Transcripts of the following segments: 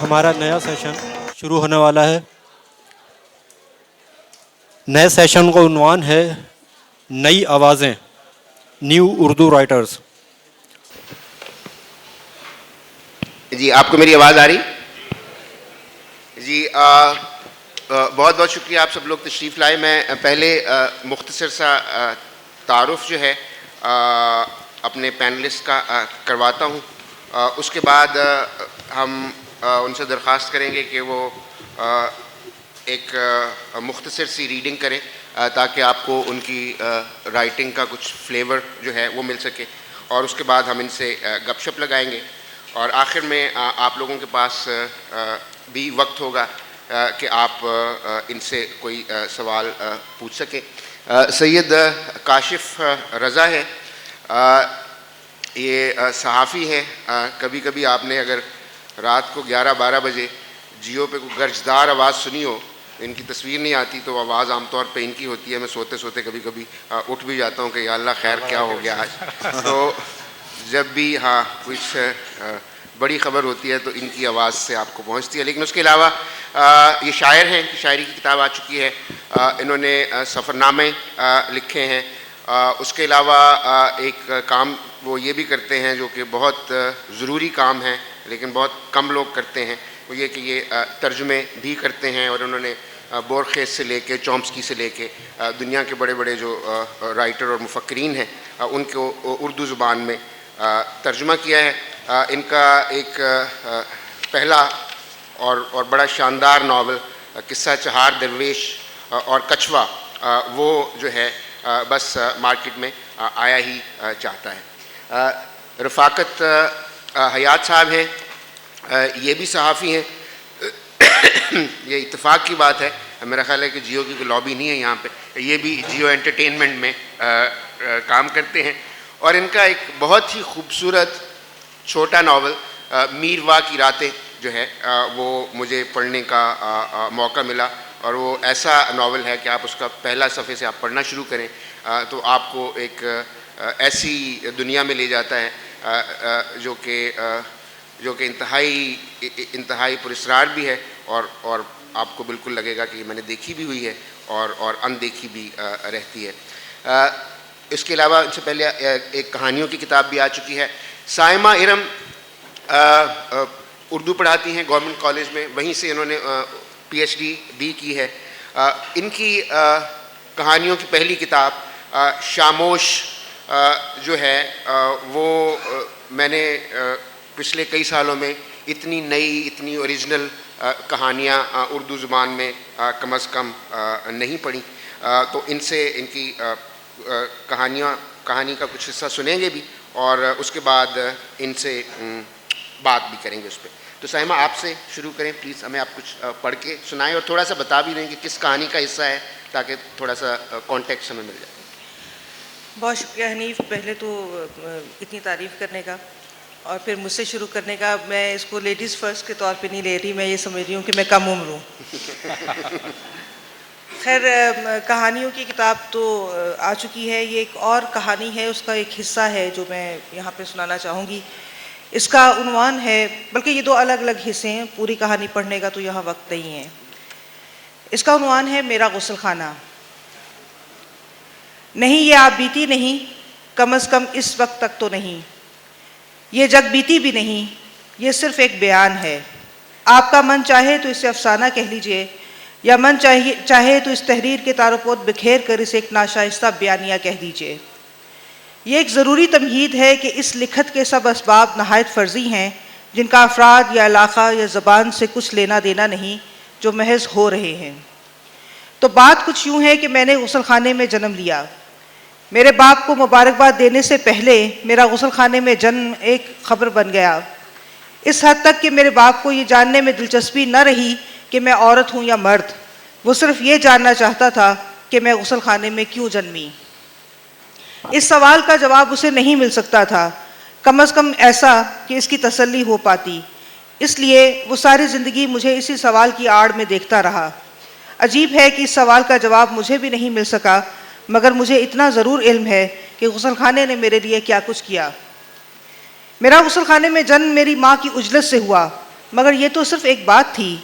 ہمارا نیا سیشن شروع ہونے والا ہے. نئے سیشن کا عنوان ہے نئی آوازیں، نیو اردو رائٹرز. جی آپ کو میری آواز آ رہی؟ جی بہت بہت شکریہ آپ سب لوگ تشریف لائے. میں پہلے مختصر سا تعارف جو ہے اپنے پینلسٹ کا کرواتا ہوں. اس کے بعد ہم ان سے درخواست کریں گے کہ وہ ایک مختصر سی ریڈنگ کریں تاکہ آپ کو ان کی رائٹنگ کا کچھ فلیور جو ہے وہ مل سکے، اور اس کے بعد ہم ان سے گپ شپ لگائیں گے، اور آخر میں آپ لوگوں کے پاس بھی وقت ہوگا کہ آپ ان سے کوئی سوال پوچھ سکیں. سید کاشف رضا ہے، یہ صحافی ہے. کبھی کبھی آپ نے اگر رات کو 11-12 بجے جیو پہ کوئی گرجدار آواز سنی ہو، ان کی تصویر نہیں آتی تو آواز عام طور پہ ان کی ہوتی ہے. میں سوتے سوتے کبھی کبھی اٹھ بھی جاتا ہوں کہ یا اللہ خیر کیا ہو گیا آج. تو جب بھی کچھ بڑی خبر ہوتی ہے تو ان کی آواز سے آپ کو پہنچتی ہے. لیکن اس کے علاوہ یہ شاعر ہیں، شاعری کی کتاب آ چکی ہے. انہوں نے سفرنامے لکھے ہیں. اس کے علاوہ ایک کام وہ یہ بھی کرتے ہیں جو کہ بہت ضروری کام ہے لیکن بہت کم لوگ کرتے ہیں، وہ یہ کہ یہ ترجمے بھی کرتے ہیں. اور انہوں نے بورخیس سے لے کے چومسکی سے لے کے دنیا کے بڑے بڑے جو رائٹر اور مفکرین ہیں ان کو اردو زبان میں ترجمہ کیا ہے. ان کا ایک پہلا اور بڑا شاندار ناول قصہ چہار درویش اور کچھوا وہ جو ہے بس مارکیٹ میں آیا ہی چاہتا ہے. رفاقت حیات صاحب ہیں، یہ بھی صحافی ہیں. یہ اتفاق کی بات ہے، میرا خیال ہے کہ جیو کی کوئی لابی نہیں ہے یہاں پہ. یہ بھی جیو انٹرٹینمنٹ میں کام کرتے ہیں. اور ان کا ایک بہت ہی خوبصورت چھوٹا ناول میر وا کی راتیں جو ہے وہ مجھے پڑھنے کا موقع ملا. اور وہ ایسا ناول ہے کہ آپ اس کا پہلا صفحے سے آپ پڑھنا شروع کریں تو آپ کو ایک ایسی دنیا میں لے جاتا ہے جو کہ انتہائی پراسرار بھی ہے، اور آپ کو بالکل لگے گا کہ یہ میں نے دیکھی بھی ہوئی ہے اور اندیکھی بھی رہتی ہے. اس کے علاوہ ان سے پہلے ایک کہانیوں کی کتاب بھی آ چکی ہے. سائمہ ارم اردو پڑھاتی ہیں گورنمنٹ کالج میں، وہیں سے انہوں نے پی ایچ ڈی بھی کی ہے. ان کی کہانیوں کی پہلی کتاب شاموش جو ہے وہ میں نے پچھلے کئی سالوں میں اتنی نئی اتنی اوریجنل کہانیاں اردو زبان میں کم از کم نہیں پڑھی. تو ان سے ان کی کہانی کا کچھ حصہ سنیں گے بھی، اور اس کے بعد ان سے بات بھی کریں گے اس پہ. تو سائمہ آپ سے شروع کریں پلیز. ہمیں آپ کچھ پڑھ کے سنائیں اور تھوڑا سا بتا بھی دیں کہ کس کہانی کا حصہ ہے تاکہ تھوڑا سا کانٹیکسٹ ہمیں مل جائے. بہت شکریہ حنیف، پہلے تو اتنی تعریف کرنے کا اور پھر مجھ سے شروع کرنے کا. میں اس کو لیڈیز فرسٹ کے طور پہ نہیں لے رہی، میں یہ سمجھ رہی ہوں کہ میں کم عمر ہوں. خیر، کہانیوں کی کتاب تو آ چکی ہے. یہ ایک اور کہانی ہے، اس کا ایک حصہ ہے جو میں یہاں پہ سنانا چاہوں گی. اس کا عنوان ہے، بلکہ یہ دو الگ الگ حصے ہیں، پوری کہانی پڑھنے کا تو یہاں وقت نہیں ہے. اس کا عنوان ہے میرا غسل خانہ. نہیں یہ آپ بیتی نہیں، کم از کم اس وقت تک تو نہیں. یہ جگ بیتی بھی نہیں، یہ صرف ایک بیان ہے. آپ کا من چاہے تو اسے افسانہ کہہ لیجئے، یا من چاہے تو اس تحریر کے تار و پود بکھیر کر اسے ایک ناشائستہ بیانیہ کہہ دیجئے. یہ ایک ضروری تمہید ہے کہ اس لکھت کے سب اسباب نہایت فرضی ہیں جن کا افراد یا علاقہ یا زبان سے کچھ لینا دینا نہیں، جو محض ہو رہے ہیں. تو بات کچھ یوں ہے کہ میں نے غسل خانے میں جنم لیا. میرے باپ کو مبارکباد دینے سے پہلے میرا غسل خانے میں جنم ایک خبر بن گیا، اس حد تک کہ میرے باپ کو یہ جاننے میں دلچسپی نہ رہی کہ میں عورت ہوں یا مرد. وہ صرف یہ جاننا چاہتا تھا کہ میں غسل خانے میں کیوں جنمی. اس سوال کا جواب اسے نہیں مل سکتا تھا، کم از کم ایسا کہ اس کی تسلی ہو پاتی. اس لیے وہ ساری زندگی مجھے اسی سوال کی آڑ میں دیکھتا رہا. عجیب ہے کہ اس سوال کا جواب مجھے بھی نہیں مل سکا، مگر مجھے اتنا ضرور علم ہے کہ غسل خانے نے میرے لیے کیا کچھ کیا. میرا غسل خانے میں جنم میری ماں کی عجلت سے ہوا. مگر یہ تو صرف ایک بات تھی،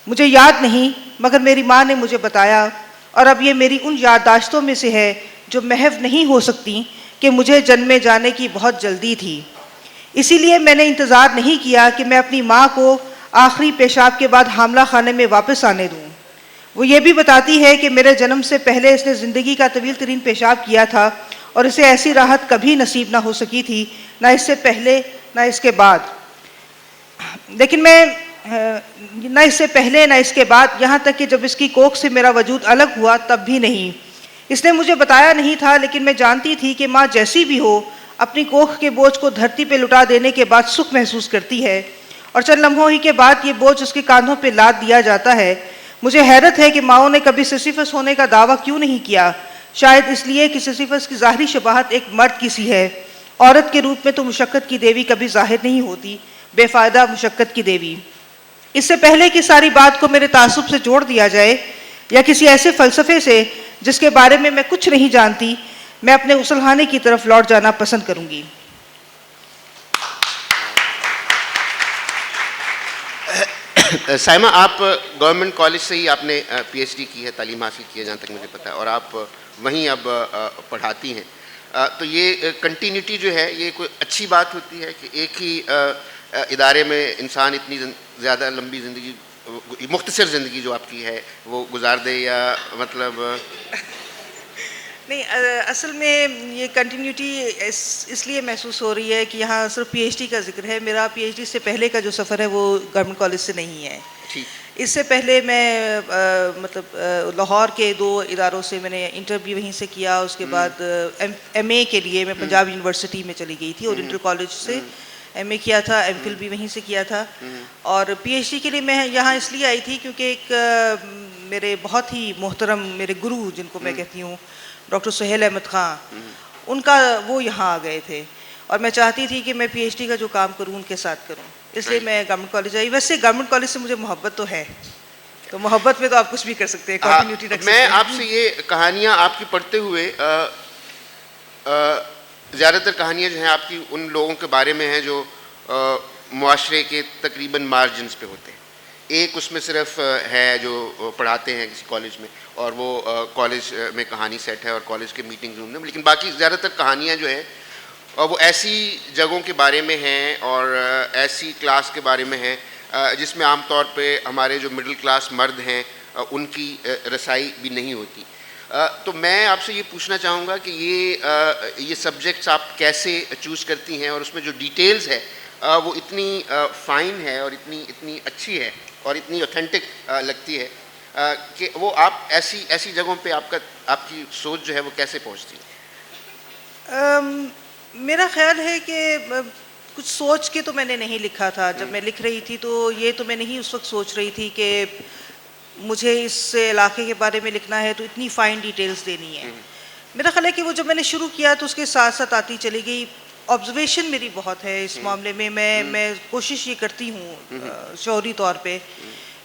مجھے یاد نہیں، مگر میری ماں نے مجھے بتایا، اور اب یہ میری ان یادداشتوں میں سے ہے جو محو نہیں ہو سکتی کہ مجھے جنمے جانے کی بہت جلدی تھی۔ اسی لیے میں نے انتظار نہیں کیا کہ میں اپنی ماں کو آخری پیشاب کے بعد حاملہ خانے میں واپس آنے دوں۔ وہ یہ بھی بتاتی ہے کہ میرے جنم سے پہلے اس نے زندگی کا طویل ترین پیشاب کیا تھا، اور اسے ایسی راحت کبھی نصیب نہ ہو سکی تھی، نہ اس سے پہلے نہ اس کے بعد، لیکن میں نہ اس سے پہلے نہ اس کے بعد، یہاں تک کہ جب اس کی کوکھ سے میرا وجود الگ ہوا تب بھی نہیں۔ اس نے مجھے بتایا نہیں تھا، لیکن میں جانتی تھی کہ ماں جیسی بھی ہو اپنی کوکھ کے بوجھ کو دھرتی پہ لٹا دینے کے بعد سکھ محسوس کرتی ہے، اور چند لمحوں ہی کے بعد یہ بوجھ اس کے کاندھوں پہ لاد دیا جاتا ہے۔ مجھے حیرت ہے کہ ماؤں نے کبھی سسیفس ہونے کا دعویٰ کیوں نہیں کیا، شاید اس لیے کہ سسیفس کی ظاہری شباہت ایک مرد کی سی ہے، عورت کے روپ میں تو مشقت کی دیوی کبھی ظاہر نہیں ہوتی، بے فائدہ مشقت کی دیوی۔ اس سے پہلے کہ ساری بات کو میرے تعصب سے جوڑ دیا جائے یا کسی ایسے فلسفے سے جس کے بارے میں کچھ نہیں جانتی، میں اپنے غسل خانے کی طرف لوٹ جانا پسند کروں گی۔ سائمہ، آپ گورنمنٹ کالج سے ہی آپ نے پی ایچ ڈی کی ہے، تعلیم حاصل کی ہے جہاں تک مجھے پتہ ہے، اور آپ وہیں اب پڑھاتی ہیں، تو یہ کنٹینیوٹی جو ہے یہ کوئی اچھی بات ہوتی ہے کہ ایک ہی ادارے میں انسان اتنی زیادہ لمبی زندگی، مختصر زندگی جو آپ کی ہے وہ گزار دے، یا مطلب نہیں، اصل میں یہ کنٹینیوٹی اس لیے محسوس ہو رہی ہے کہ یہاں صرف پی ایچ ڈی کا ذکر ہے۔ میرا پی ایچ ڈی سے پہلے کا جو سفر ہے وہ گورنمنٹ کالج سے نہیں ہے۔ اس سے پہلے میں لاہور کے 2 اداروں سے میں نے انٹر بھی وہیں سے کیا، اس کے بعد ایم اے کے لیے میں پنجاب یونیورسٹی میں چلی گئی تھی اور انٹر کالج سے ایم اے کیا تھا، ایم فل بھی وہیں سے کیا تھا، اور پی ایچ ڈی کے لیے میں یہاں اس لیے آئی تھی کیونکہ ایک میرے بہت ہی محترم میرے گرو جن کو میں کہتی ہوں، ڈاکٹر سہیل احمد خان، ان کا وہ یہاں آ گئے تھے، اور میں چاہتی تھی کہ میں پی ایچ ڈی کا جو کام کروں ان کے ساتھ کروں، اس لیے میں گورنمنٹ کالج آئی۔ ویسے گورنمنٹ کالج سے مجھے محبت تو ہے، تو محبت میں تو آپ کچھ بھی کر سکتے ہیں، کنٹینیوٹی رکھ سکتے ہیں۔ میں آپ سے یہ کہانیاں آپ کی پڑھتے ہوئے، زیادہ تر کہانیاں جو ہیں آپ کی ان لوگوں کے بارے میں ہیں جو معاشرے کے تقریباً مارجنز پہ ہوتے ہیں۔ ایک اس میں صرف ہے جو پڑھاتے ہیں کسی کالج میں، اور وہ کالج میں کہانی سیٹ ہے اور کالج کے میٹنگ روم میں، لیکن باقی زیادہ تر کہانیاں جو ہیں وہ ایسی جگہوں کے بارے میں ہیں اور ایسی کلاس کے بارے میں ہیں جس میں عام طور پہ ہمارے جو مڈل کلاس مرد ہیں ان کی رسائی بھی نہیں ہوتی۔ تو میں آپ سے یہ پوچھنا چاہوں گا کہ یہ سبجیکٹس آپ کیسے چوز کرتی ہیں، اور اس میں جو ڈیٹیلز ہے وہ اتنی فائن ہے اور اتنی اچھی ہے اور اتنی اوتھینٹک لگتی ہے کہ وہ آپ ایسی جگہوں پہ آپ کی سوچ جو ہے وہ کیسے پہنچتی ہے؟ میرا خیال ہے کہ کچھ سوچ کے تو میں نے نہیں لکھا تھا، جب میں لکھ رہی تھی تو یہ تو میں نہیں اس وقت سوچ رہی تھی کہ مجھے اس علاقے کے بارے میں لکھنا ہے تو اتنی فائن ڈیٹیلز دینی ہے۔ میرا خیال ہے کہ وہ جب میں نے شروع کیا تو اس کے ساتھ ساتھ آتی چلی گئی۔ آبزرویشن میری بہت ہے اس معاملے میں، میں کوشش یہ کرتی ہوں شعوری طور پہ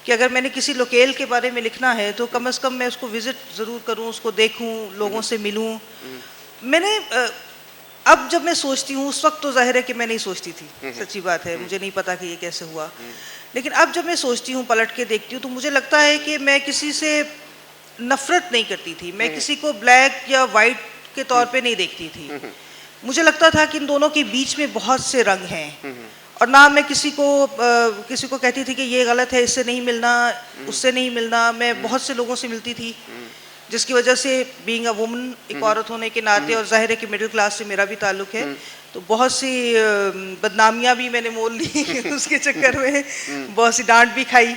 کہ اگر میں نے کسی لوکیل کے بارے میں لکھنا ہے تو کم از کم میں اس کو وزٹ ضرور کروں، اس کو دیکھوں، لوگوں سے ملوں۔ میں نے اب جب میں سوچتی ہوں، اس وقت تو ظاہر ہے کہ میں نہیں سوچتی تھی، سچی بات ہے، مجھے نہیں پتا کہ یہ کیسے ہوا، لیکن اب جب میں سوچتی ہوں، پلٹ کے دیکھتی ہوں تو مجھے لگتا ہے کہ میں کسی سے نفرت نہیں کرتی تھی، میں کسی کو بلیک یا وائٹ کے طور پہ نہیں دیکھتی تھی۔ مجھے لگتا تھا کہ ان دونوں کے بیچ میں بہت سے رنگ ہیں، اور نہ میں کسی کو کہتی تھی کہ یہ غلط ہے، اس سے نہیں ملنا، اس سے نہیں ملنا۔ میں بہت سے لوگوں سے ملتی تھی جس کی وجہ سے بینگ اے وومن، ایک عورت ہونے کے ناطے، اور ظاہر ہے کہ مڈل کلاس سے میرا بھی تعلق ہے، تو بہت سی بدنامیاں بھی میں نے مول لی اس کے چکر میں، بہت سی ڈانٹ بھی کھائی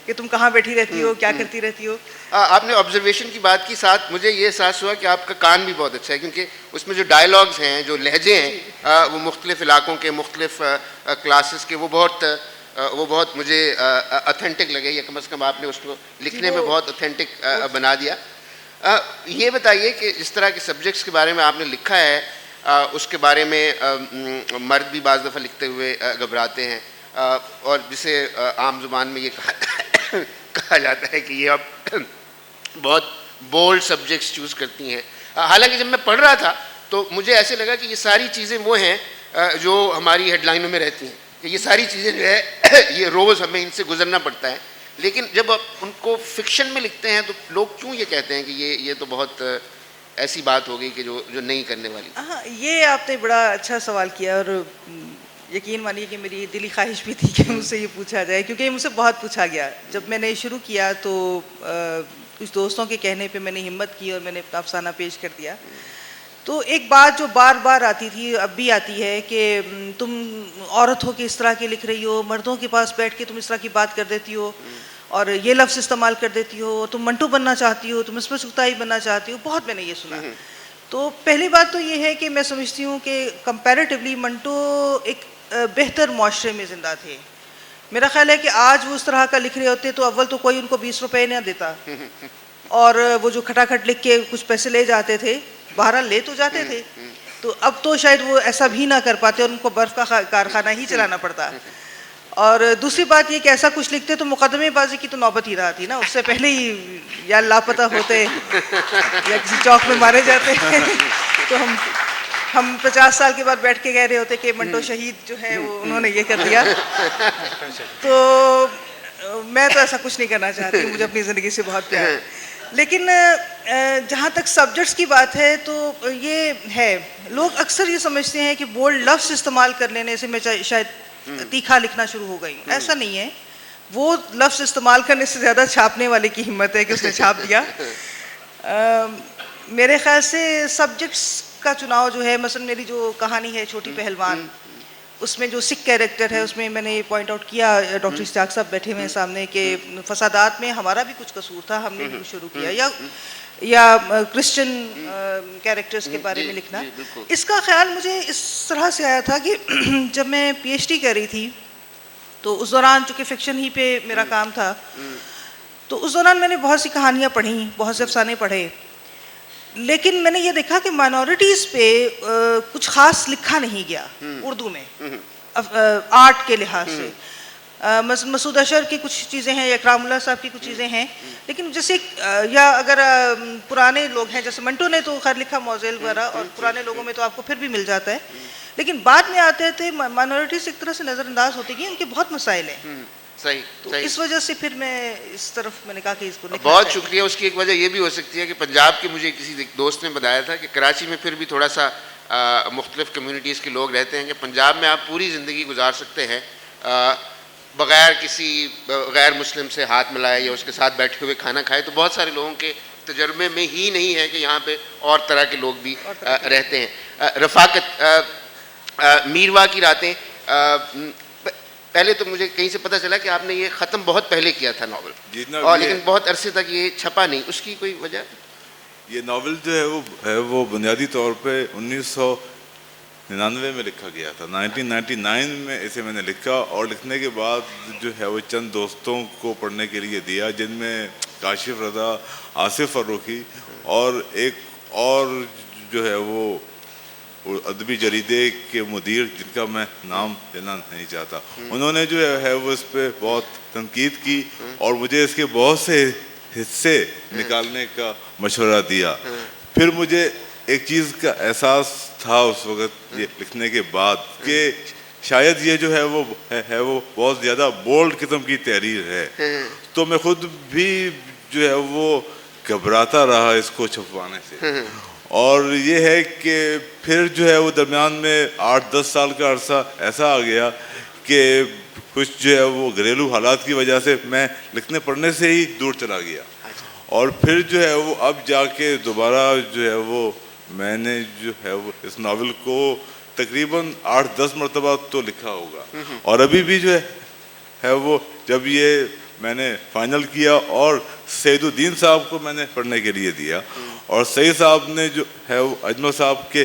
کہ تم کہاں بیٹھی رہتی ہو، کیا کرتی رہتی ہو۔ آپ نے آبزرویشن کی بات کی، ساتھ مجھے یہ احساس ہوا کہ آپ کا کان بھی بہت اچھا ہے، کیونکہ اس میں جو ڈائلاگز ہیں، جو لہجے ہیں، وہ مختلف علاقوں کے، مختلف کلاسز کے، وہ بہت مجھے اتھینٹک لگے، یا کم از کم آپ نے اس کو لکھنے میں بہت اتھینٹک بنا دیا۔ یہ بتائیے کہ جس طرح کے سبجیکٹس کے بارے میں آپ نے لکھا ہے، اس کے بارے میں مرد بھی بعض دفعہ لکھتے ہوئے گھبراتے ہیں، اور جسے عام زبان میں یہ کہا جاتا ہے کہ یہ اب بہت بولڈ سبجیکٹس چوز کرتی ہیں۔ حالانکہ جب میں پڑھ رہا تھا تو مجھے ایسے لگا کہ یہ ساری چیزیں وہ ہیں جو ہماری ہیڈ لائنوں میں رہتی ہیں، کہ یہ ساری چیزیں جو ہے یہ روز ہمیں ان سے گزرنا پڑتا ہے، لیکن جب آپ ان کو فکشن میں لکھتے ہیں تو لوگ کیوں یہ کہتے ہیں کہ یہ تو بہت ایسی بات ہو گئی کہ جو نہیں کرنے والی؟ ہاں، یہ آپ نے بڑا اچھا سوال کیا، اور یقین مانیے کہ میری دلی خواہش بھی تھی کہ مجھ سے یہ پوچھا جائے، کیونکہ یہ مجھ سے بہت پوچھا گیا. جب میں نے شروع کیا تو کچھ دوستوں کے کہنے پہ میں نے ہمت کی اور میں نے اپنا افسانہ پیش کر دیا. تو ایک بات جو بار بار آتی تھی، اب بھی آتی ہے، کہ تم عورت ہو کے اس طرح کے لکھ رہی ہو، مردوں کے پاس بیٹھ کے تم اس طرح کی بات کر دیتی ہو اور یہ لفظ استعمال کر دیتی ہو، تم منٹو بننا چاہتی ہو، تم اس پر چغتائی بننا چاہتی ہو. بہت میں نے یہ سنا. تو پہلی بات تو یہ ہے کہ میں سمجھتی ہوں کہ کمپیریٹیولی منٹو ایک بہتر معاشرے میں زندہ تھے. میرا خیال ہے کہ آج وہ اس طرح کا لکھ رہے ہوتے تو اول تو کوئی ان کو 20 روپے نہ دیتا، اور وہ جو کھٹاکھٹ لکھ کے کچھ پیسے لے جاتے تھے، بہرحال لے تو جاتے تھے، تو اب تو شاید وہ ایسا بھی نہ کر پاتے اور ان کو برف کا کارخانہ ہی چلانا پڑتا. اور دوسری بات یہ کہ ایسا کچھ لکھتے تو مقدمے بازی کی تو نوبت ہی رہا تھی نا، اس سے پہلے ہی یا لاپتہ ہوتے یا کسی چوک میں مارے جاتے. تو ہم 50 سال کے بعد بیٹھ کے کہہ رہے ہوتے کہ منٹو شہید جو ہے وہ انہوں نے یہ کر دیا. تو میں تو ایسا کچھ نہیں کرنا چاہتی، مجھے اپنی زندگی سے بہت پیار ہے. لیکن جہاں تک سبجیکٹس کی بات ہے تو یہ ہے، لوگ اکثر یہ سمجھتے ہیں کہ بولڈ لفظ استعمال کر لینے سے میں شاید تیکھا لکھنا شروع ہو گئی. ایسا نہیں ہے، وہ لفظ استعمال کرنے سے زیادہ چھاپنے والے کی ہمت ہے کہ اس نے چھاپ دیا. میرے خیال سے سبجیکٹس کا چناؤ جو ہے، مثلا میری جو کہانی ہے چھوٹی پہلوان، اس میں جو سکھ کیریکٹر ہے، اس میں میں نے یہ پوائنٹ آؤٹ کیا، ڈاکٹر اشتیاق صاحب بیٹھے ہوئے ہیں سامنے، کہ فسادات میں ہمارا بھی کچھ قصور تھا، ہم نے بھی شروع کیا. یا کرسچن کیریکٹرز کے بارے میں لکھنا. اس کا خیال مجھے اس طرح سے آیا تھا کہ جب میں پی ایچ ڈی کر رہی تھی تو اس دوران چونکہ فکشن ہی پہ میرا کام تھا، تو اس دوران میں نے بہت سی کہانیاں پڑھیں، بہت سے افسانے پڑھے، لیکن میں نے یہ دیکھا کہ مائنورٹیز پہ کچھ خاص لکھا نہیں گیا اردو میں آرٹ کے لحاظ سے. مسعود اشر کی کچھ چیزیں ہیں، یا اکرام اللہ صاحب کی کچھ چیزیں ہیں، لیکن جیسے یا اگر پرانے لوگ ہیں جیسے منٹو نے تو خیر لکھا موزیل وغیرہ، اور پرانے لوگوں میں تو آپ کو پھر بھی مل جاتا ہے، لیکن بعد میں آتے تھے مائنورٹیز ایک طرح سے نظر انداز ہوتی گئی، ان کے بہت مسائل ہیں. تو اس وجہ سے پھر میں اس طرف میں نے کہا کہ اس کو بہت شکریہ. اس کی ایک وجہ یہ بھی ہو سکتی ہے کہ پنجاب کے، مجھے کسی دوست نے بتایا تھا کہ کراچی میں پھر بھی تھوڑا سا مختلف کمیونٹیز کے لوگ رہتے ہیں، کہ پنجاب میں آپ پوری زندگی گزار سکتے ہیں بغیر کسی غیر مسلم سے ہاتھ ملائے یا اس کے ساتھ بیٹھے ہوئے کھانا کھائے. تو بہت سارے لوگوں کے تجربے میں ہی نہیں ہے کہ یہاں پہ اور طرح کے لوگ بھی رہتے ہیں. رفاقت، میروا کی راتیں، پہلے تو مجھے کہیں سے پتہ چلا کہ آپ نے یہ ختم بہت پہلے کیا تھا ناول، اور لیکن بہت عرصے تک یہ چھپا نہیں. اس کی کوئی وجہ؟ یہ ناول جو ہے وہ بنیادی طور پہ 1999 میں لکھا گیا تھا. 1999 میں اسے میں نے لکھا، اور لکھنے کے بعد جو ہے وہ چند دوستوں کو پڑھنے کے لیے دیا، جن میں کاشف رضا، آصف فروخی، اور ایک اور جو ہے وہ ادبی جریدے کے مدیر، جن کا میں نام لینا نہیں چاہتا. انہوں نے جو ہے وہ اس پہ بہت تنقید کی اور مجھے اس کے بہت سے حصے نکالنے کا مشورہ دیا. پھر مجھے ایک چیز کا احساس تھا اس وقت یہ لکھنے کے بعد کہ شاید یہ جو ہے وہ بہت زیادہ بولڈ قسم کی تحریر ہے. تو میں خود بھی جو ہے وہ گھبراتا رہا اس کو چھپوانے سے. اور یہ ہے کہ پھر جو ہے وہ درمیان میں 8-10 سال کا عرصہ ایسا آ گیا کہ کچھ جو ہے وہ گھریلو حالات کی وجہ سے میں لکھنے پڑھنے سے ہی دور چلا گیا. اور پھر جو ہے وہ اب جا کے دوبارہ جو ہے وہ میں نے جو ہے وہ اس ناول کو تقریباً 8-10 مرتبہ تو لکھا ہوگا. اور ابھی بھی جو ہے وہ جب یہ میں نے فائنل کیا اور سعید الدین صاحب کو میں نے پڑھنے کے لیے دیا، اور سعید صاحب نے جو ہے وہ اجمل صاحب کے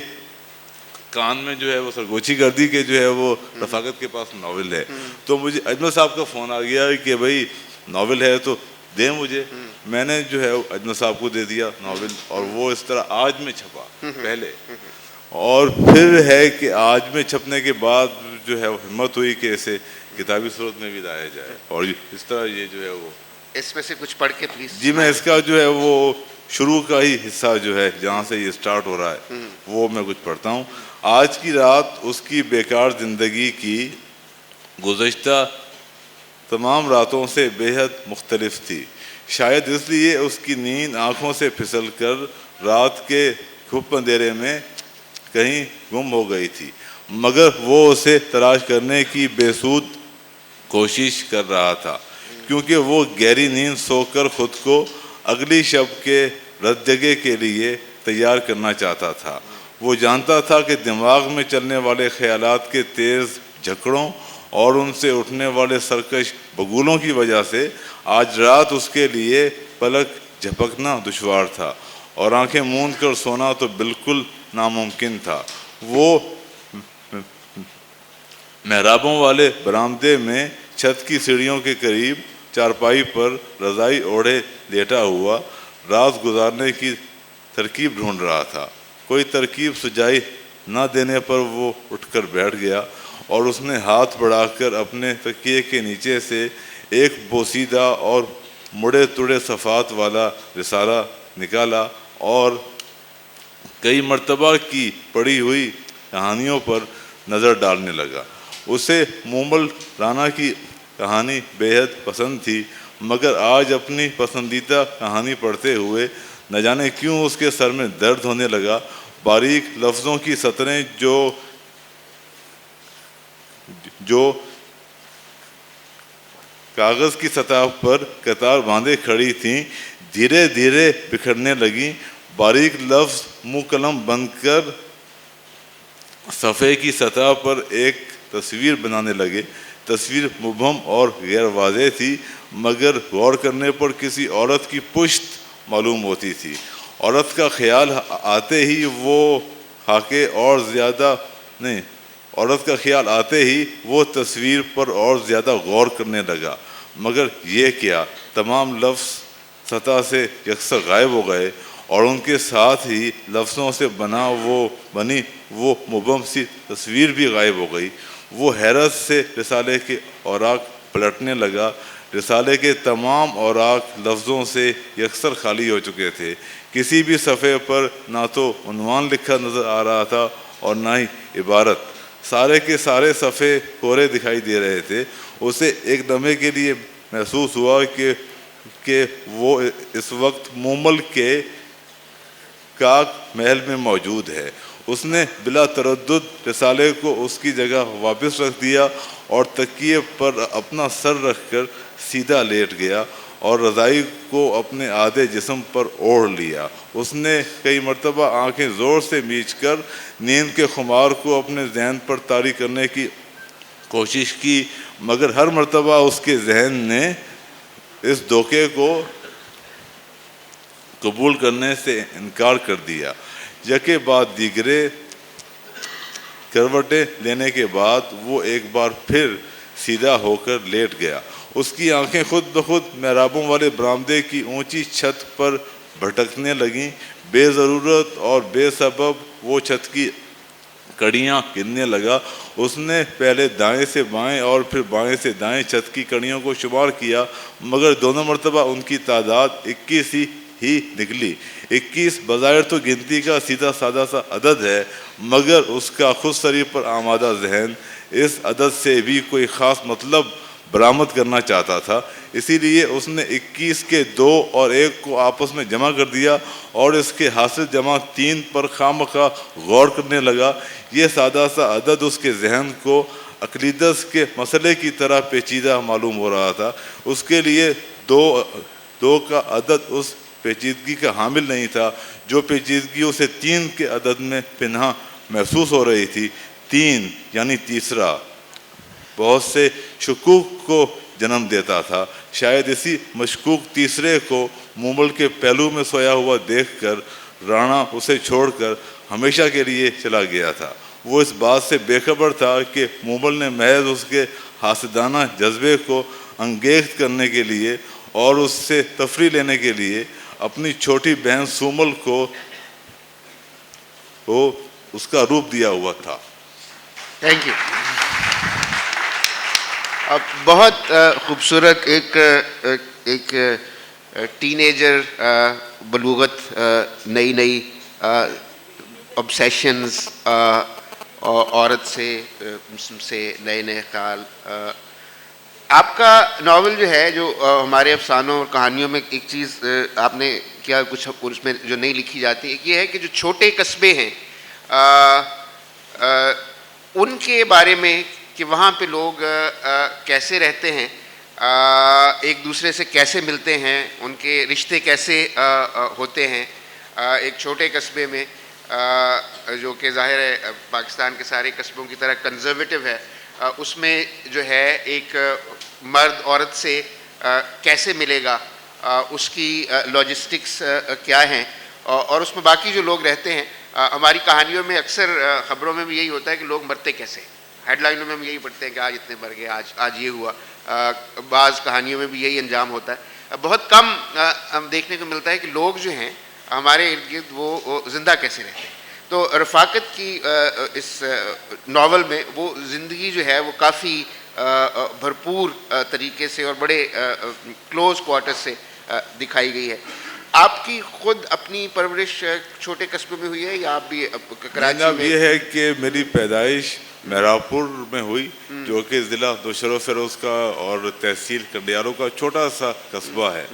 کان میں جو ہے وہ سرگوشی کر دی کہ جو ہے وہ رفاقت کے پاس ناول ہے. تو مجھے اجمل صاحب کا فون آ گیا کہ بھائی ناول ہے تو دیں مجھے. میں نے جو ہے اجمل صاحب کو دے دیا ناول، اور وہ اس طرح آج میں چھپا پہلے. اور پھر ہے کہ آج میں چھپنے کے بعد جو ہے وہ ہمت ہوئی کہ اسے کتابی صورت میں بھی لایا جائے. اور اس طرح یہ جو ہے وہ اس میں سے کچھ پڑھ کے پلیز. جی میں اس کا جو ہے وہ شروع کا ہی حصہ جو ہے جہاں سے یہ سٹارٹ ہو رہا ہے وہ میں کچھ پڑھتا ہوں. آج کی رات اس کی بیکار زندگی کی گزشتہ تمام راتوں سے بے حد مختلف تھی. شاید اس لیے اس کی نیند آنکھوں سے پھسل کر رات کے گھپ اندھیرے میں کہیں گم ہو گئی تھی، مگر وہ اسے تلاش کرنے کی بے سود کوشش کر رہا تھا، کیونکہ وہ گہری نیند سو کر خود کو اگلی شب کے ردگے کے لیے تیار کرنا چاہتا تھا. وہ جانتا تھا کہ دماغ میں چلنے والے خیالات کے تیز جھکڑوں اور ان سے اٹھنے والے سرکش بگولوں کی وجہ سے آج رات اس کے لیے پلک جھپکنا دشوار تھا، اور آنکھیں موند کر سونا تو بالکل ناممکن تھا. وہ محرابوں والے برآمدے میں چھت کی سیڑھیوں کے قریب چارپائی پر رضائی اوڑھے لیٹا ہوا رات گزارنے کی ترکیب ڈھونڈ رہا تھا. کوئی ترکیب سجائی نہ دینے پر وہ اٹھ کر بیٹھ گیا اور اس نے ہاتھ بڑھا کر اپنے تکیے کے نیچے سے ایک بوسیدہ اور مڑے تڑے صفحات والا رسالہ نکالا اور کئی مرتبہ کی پڑھی ہوئی کہانیوں پر نظر ڈالنے لگا. اسے مومل رانا کی کہانی بے حد پسند تھی، مگر آج اپنی پسندیدہ کہانی پڑھتے ہوئے نہ جانے کیوں اس کے سر میں درد ہونے لگا. باریک لفظوں کی سطریں جو کاغذ کی سطح پر قطار باندھے کھڑی تھیں دھیرے دھیرے بکھرنے لگیں. باریک لفظ منہ قلم بند کر صفحے کی سطح پر ایک تصویر بنانے لگے. تصویر مبہم اور غیر واضح تھی، مگر غور کرنے پر کسی عورت کی پشت معلوم ہوتی تھی. عورت کا خیال آتے ہی وہ تصویر پر اور زیادہ غور کرنے لگا. مگر یہ کیا، تمام لفظ سطح سے یکساں غائب ہو گئے اور ان کے ساتھ ہی لفظوں سے بنی وہ مبہم سی تصویر بھی غائب ہو گئی. وہ حیرت سے رسالے کے اوراق پلٹنے لگا. رسالے کے تمام اوراق لفظوں سے یکسر خالی ہو چکے تھے. کسی بھی صفحے پر نہ تو عنوان لکھا نظر آ رہا تھا اور نہ ہی عبارت. سارے کے سارے صفحے کورے دکھائی دے رہے تھے. اسے ایک لمحے کے لیے محسوس ہوا کہ وہ اس وقت مومل کے کاک محل میں موجود ہے. اس نے بلا تردد رسالے کو اس کی جگہ واپس رکھ دیا اور تکیے پر اپنا سر رکھ کر سیدھا لیٹ گیا اور رضائی کو اپنے آدھے جسم پر اوڑھ لیا. اس نے کئی مرتبہ آنکھیں زور سے میچ کر نیند کے خمار کو اپنے ذہن پر طاری کرنے کی کوشش کی، مگر ہر مرتبہ اس کے ذہن نے اس دھوکے کو قبول کرنے سے انکار کر دیا. یکے بعد دیگرے کروٹیں لینے کے بعد وہ ایک بار پھر سیدھا ہو کر لیٹ گیا. اس کی آنکھیں خود بخود محرابوں والے برآمدے کی اونچی چھت پر بھٹکنے لگیں. بے ضرورت اور بے سبب وہ چھت کی کڑیاں گننے لگا. اس نے پہلے دائیں سے بائیں اور پھر بائیں سے دائیں چھت کی کڑیوں کو شمار کیا، مگر دونوں مرتبہ ان کی تعداد 21 ہی نکلی. 21 بظاہر تو گنتی کا سیدھا سادہ سا عدد ہے، مگر اس کا خود سری پر آمادہ ذہن اس عدد سے بھی کوئی خاص مطلب برآمد کرنا چاہتا تھا. اسی لیے اس نے 21 کے 2 اور 1 کو آپس میں جمع کر دیا اور اس کے حاصل جمع 3 پر خواہ غور کرنے لگا. یہ سادہ سا عدد اس کے ذہن کو عقیدت کے مسئلے کی طرح پیچیدہ معلوم ہو رہا تھا. اس کے لیے 2 کا عدد اس پیچیدگی کا حامل نہیں تھا جو پیچیدگی اسے 3 کے عدد میں پنہاں محسوس ہو رہی تھی. 3 یعنی تیسرا بہت سے شکوک کو جنم دیتا تھا. شاید اسی مشکوک تیسرے کو مومل کے پہلو میں سویا ہوا دیکھ کر رانا اسے چھوڑ کر ہمیشہ کے لیے چلا گیا تھا. وہ اس بات سے بے خبر تھا کہ مومل نے محض اس کے حاسدانہ جذبے کو انگیخت کرنے کے لیے اور اس سے تفریح لینے کے لیے اپنی چھوٹی بہن سومل کو اس کا روپ دیا ہوا تھا. Thank you. بہت خوبصورت ایک ٹین ایجر بلوغت، نئی آبسیشنز عورت سے نئے نئے خیال. آپ کا ناول جو ہے جو ہمارے افسانوں اور کہانیوں میں ایک چیز آپ نے کیا کچھ اس میں جو نہیں لکھی جاتی ہے یہ ہے کہ جو چھوٹے قصبے ہیں ان کے بارے میں کہ وہاں پہ لوگ کیسے رہتے ہیں, ایک دوسرے سے کیسے ملتے ہیں, ان کے رشتے کیسے ہوتے ہیں ایک چھوٹے قصبے میں جو کہ ظاہر ہے پاکستان کے سارے قصبوں کی طرح کنزرویٹو ہے. اس میں جو ہے ایک مرد عورت سے کیسے ملے گا, اس کی لاجسٹکس کیا ہیں, اور اس میں باقی جو لوگ رہتے ہیں. ہماری کہانیوں میں اکثر خبروں میں بھی یہی ہوتا ہے کہ لوگ مرتے کیسے, ہیڈ لائنوں میں ہم یہی پڑھتے ہیں کہ آج اتنے مر گئے, آج یہ ہوا. بعض کہانیوں میں بھی یہی انجام ہوتا ہے. بہت کم ہم دیکھنے کو ملتا ہے کہ لوگ جو ہیں ہمارے ارد گرد وہ زندہ کیسے رہتے ہیں. تو رفاقت کی اس ناول میں وہ زندگی جو ہے وہ کافی بھرپور طریقے سے اور بڑے کلوز کوارٹر سے دکھائی گئی ہے. آپ کی خود اپنی پرورش چھوٹے قصبے میں ہوئی ہے یا آپ بھی کراچی میں؟ یہ ہے کہ میری پیدائش مہراپور میں ہوئی جو کہ ضلع دوشر و فیروز کا اور تحصیل کنڈیارو کا چھوٹا سا قصبہ ہے.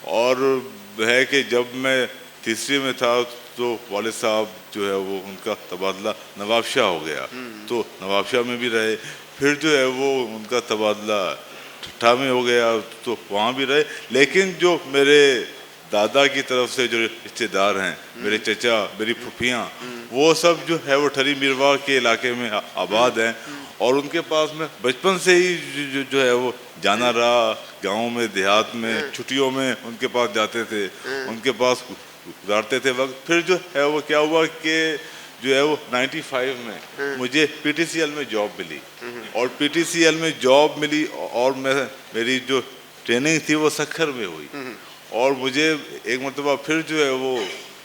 اور ہے کہ جب میں تیسری میں تھا تو والد صاحب جو ہے وہ ان کا تبادلہ نواب شاہ ہو گیا, تو نواب شاہ میں بھی رہے. پھر جو ہے وہ ان کا تبادلہ ٹھٹھا میں ہو گیا تو وہاں بھی رہے. لیکن جو میرے دادا کی طرف سے جو رشتے دار ہیں, میرے چچا, میری پھوپھیاں, وہ سب جو ہے وہ ٹھری میرواہ کے علاقے میں آباد ہیں. اور ان کے پاس میں بچپن سے ہی جو ہے وہ جانا رہا. گاؤں میں, دیہات میں, چھٹیوں میں ان کے پاس جاتے تھے, ان کے پاس گزارتے تھے وقت. پھر جو ہے وہ کیا ہوا کہ جو ہے وہ 95 میں مجھے پی ٹی سی ایل میں جاب ملی, اور پی ٹی سی ایل میں جاب ملی اور میری جو ٹریننگ تھی وہ سکھر میں ہوئی. اور مجھے ایک مرتبہ پھر جو ہے وہ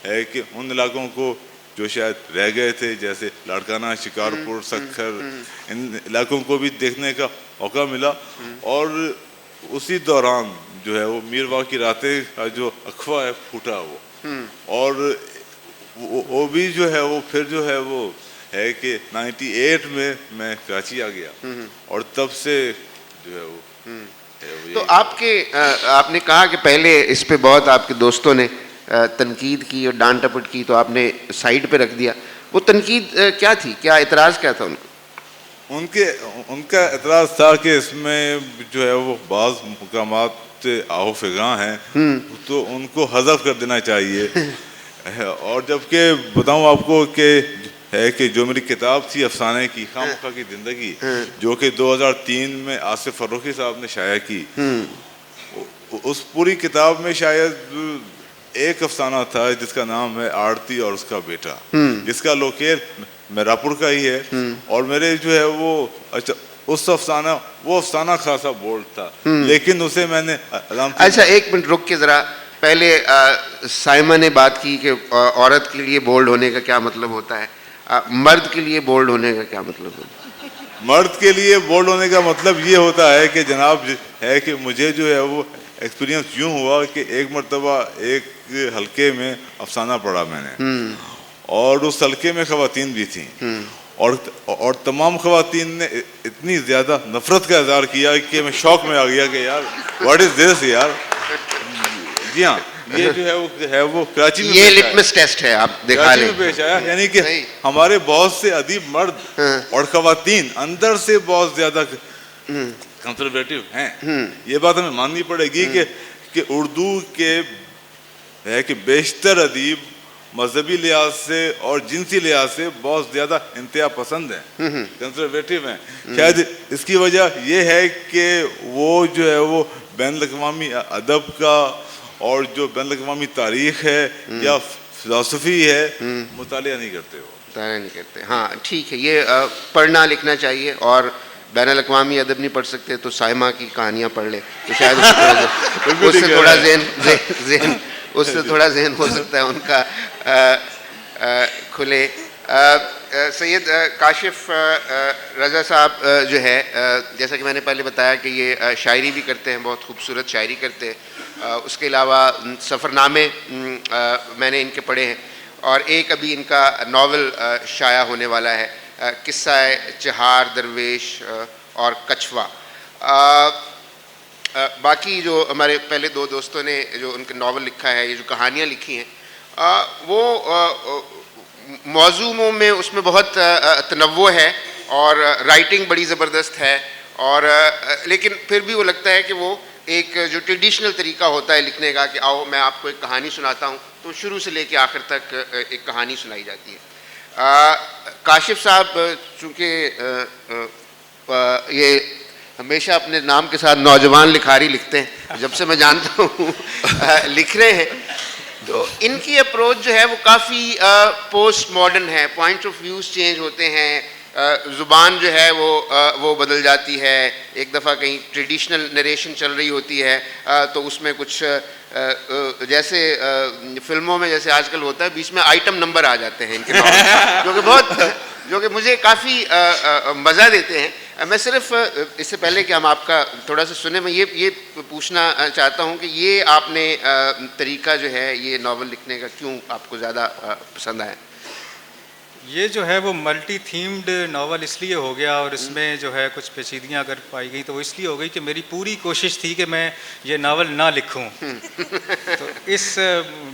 ہے کہ ان علاقوں کو جو شاید رہ گئے تھے جیسے لاڑکانہ, شکارپور, سکھر, ان علاقوں کو بھی دیکھنے کا موقع ملا. اور اسی دوران جو ہے وہ میرواہ کی راتیں کا جو اخوا ہے پھوٹا وہ, اور وہ بھی جو ہے وہ پھر جو ہے وہ ہے کہ 98 میں میں کراچی آ گیا, اور تب سے جو ہے وہ. تو آپ نے کہا کہ پہلے اس پہ بہت آپ کے دوستوں نے تنقید کی اور ڈانٹ ٹپٹ کی تو آپ نے سائڈ پہ رکھ دیا. وہ تنقید کیا تھی, کیا اعتراض کیا تھا ان کا؟ ان کا اعتراض تھا کہ اس میں جو ہے وہ بعض مقامات آہو فگاں ہیں تو ان کو حذف کر دینا چاہیے. اور جبکہ بتاؤں آپ کو کہ ہے کہ جو میری کتاب تھی افسانے کی خامخواہ کی زندگی, جو کہ 2003 میں آصف فروخی صاحب نے شائع کی, اس پوری کتاب میں شاید ایک افسانہ تھا جس کا نام ہے آڑتی اور اس کا بیٹا, جس کا لوکیل مہراپور کا ہی ہے. اور میرے جو ہے وہ اس وہ افسانہ خاصا بولڈ تھا, لیکن اسے میں نے اچھا ایک منٹ رک کے ذرا, پہلے سائمہ نے بات کی کہ عورت کے لیے بولڈ ہونے کا کیا مطلب ہوتا ہے, مرد کے لیے بولڈ ہونے کا کیا مطلب ہوتا ہے؟ مرد کے لیے بولڈ ہونے کا مطلب یہ ہوتا ہے کہ جناب ہے کہ مجھے جو ہے وہ ایکسپیرینس یوں ہوا کہ ایک مرتبہ ایک حلقے میں افسانہ پڑھا میں نے, اور اس حلقے میں خواتین بھی تھیں, اور تمام خواتین نے اتنی زیادہ نفرت کا اظہار کیا کہ میں شوق میں آ گیا کہ یار واٹ از دس یار. جی ہاں, یہ جو ہے وہ کراچی میں یہ لٹمس ٹیسٹ ہے, آپ دکھا لیں. پیش آیا, یعنی کہ ہمارے بہت سے ادیب مرد اور خواتین اندر سے بہت زیادہ کنزرویٹو ہیں. یہ بات ہمیں ماننی پڑے گی کہ اردو کے ہے کہ بیشتر ادیب مذہبی لحاظ سے اور جنسی لحاظ سے بہت زیادہ انتہا پسند ہیں, کنزرویٹو ہیں. شاید اس کی وجہ یہ ہے کہ وہ جو ہے وہ بین الاقوامی ادب کا اور جو بین الاقوامی تاریخ ہے یا فلسفی ہے مطالعہ نہیں کرتے. ہاں ٹھیک ہے, یہ پڑھنا لکھنا چاہیے, اور بین الاقوامی ادب نہیں پڑھ سکتے تو سائمہ کی کہانیاں پڑھ لے تو شاید اس سے تھوڑا ذہن ہو سکتا ہے ان کا کھلے. سید کاشف رضا صاحب جو ہے, جیسا کہ میں نے پہلے بتایا کہ یہ شاعری بھی کرتے ہیں, بہت خوبصورت شاعری کرتے ہیں. اس کے علاوہ سفر نامے میں نے ان کے پڑھے ہیں, اور ایک ابھی ان کا ناول شائع ہونے والا ہے قصہ چہار درویش اور کچھوا. باقی جو ہمارے پہلے دو دوستوں نے جو ان کے ناول لکھا ہے, یہ جو کہانیاں لکھی ہیں, وہ موضوعوں میں اس میں بہت تنوع ہے اور رائٹنگ بڑی زبردست ہے, اور لیکن پھر بھی وہ لگتا ہے کہ وہ ایک جو ٹریڈیشنل طریقہ ہوتا ہے لکھنے کا, کہ آؤ میں آپ کو ایک کہانی سناتا ہوں, تو شروع سے لے کے آخر تک ایک کہانی سنائی جاتی ہے. کاشف صاحب چونکہ یہ ہمیشہ اپنے نام کے ساتھ نوجوان لکھاری لکھتے ہیں, جب سے میں جانتا ہوں لکھ رہے ہیں, تو ان کی اپروچ جو ہے وہ کافی پوسٹ ماڈرن ہے. پوائنٹ آف ویوز چینج ہوتے ہیں, زبان جو ہے وہ بدل جاتی ہے. ایک دفعہ کہیں ٹریڈیشنل نریشن چل رہی ہوتی ہے تو اس میں کچھ جیسے فلموں میں جیسے آج کل ہوتا ہے بیچ میں آئٹم نمبر آ جاتے ہیں ان کے ناول, جو کہ مجھے کافی مزہ دیتے ہیں. میں صرف اس سے پہلے کہ ہم آپ کا تھوڑا سا سنیں, میں یہ پوچھنا چاہتا ہوں کہ یہ آپ نے طریقہ جو ہے یہ ناول لکھنے کا کیوں آپ کو زیادہ پسند آیا؟ یہ جو ہے وہ ملٹی تھیمڈ ناول اس لیے ہو گیا, اور اس میں جو ہے کچھ پیچیدگیاں اگر پائی گئی تو وہ اس لیے ہو گئی کہ میری پوری کوشش تھی کہ میں یہ ناول نہ لکھوں. تو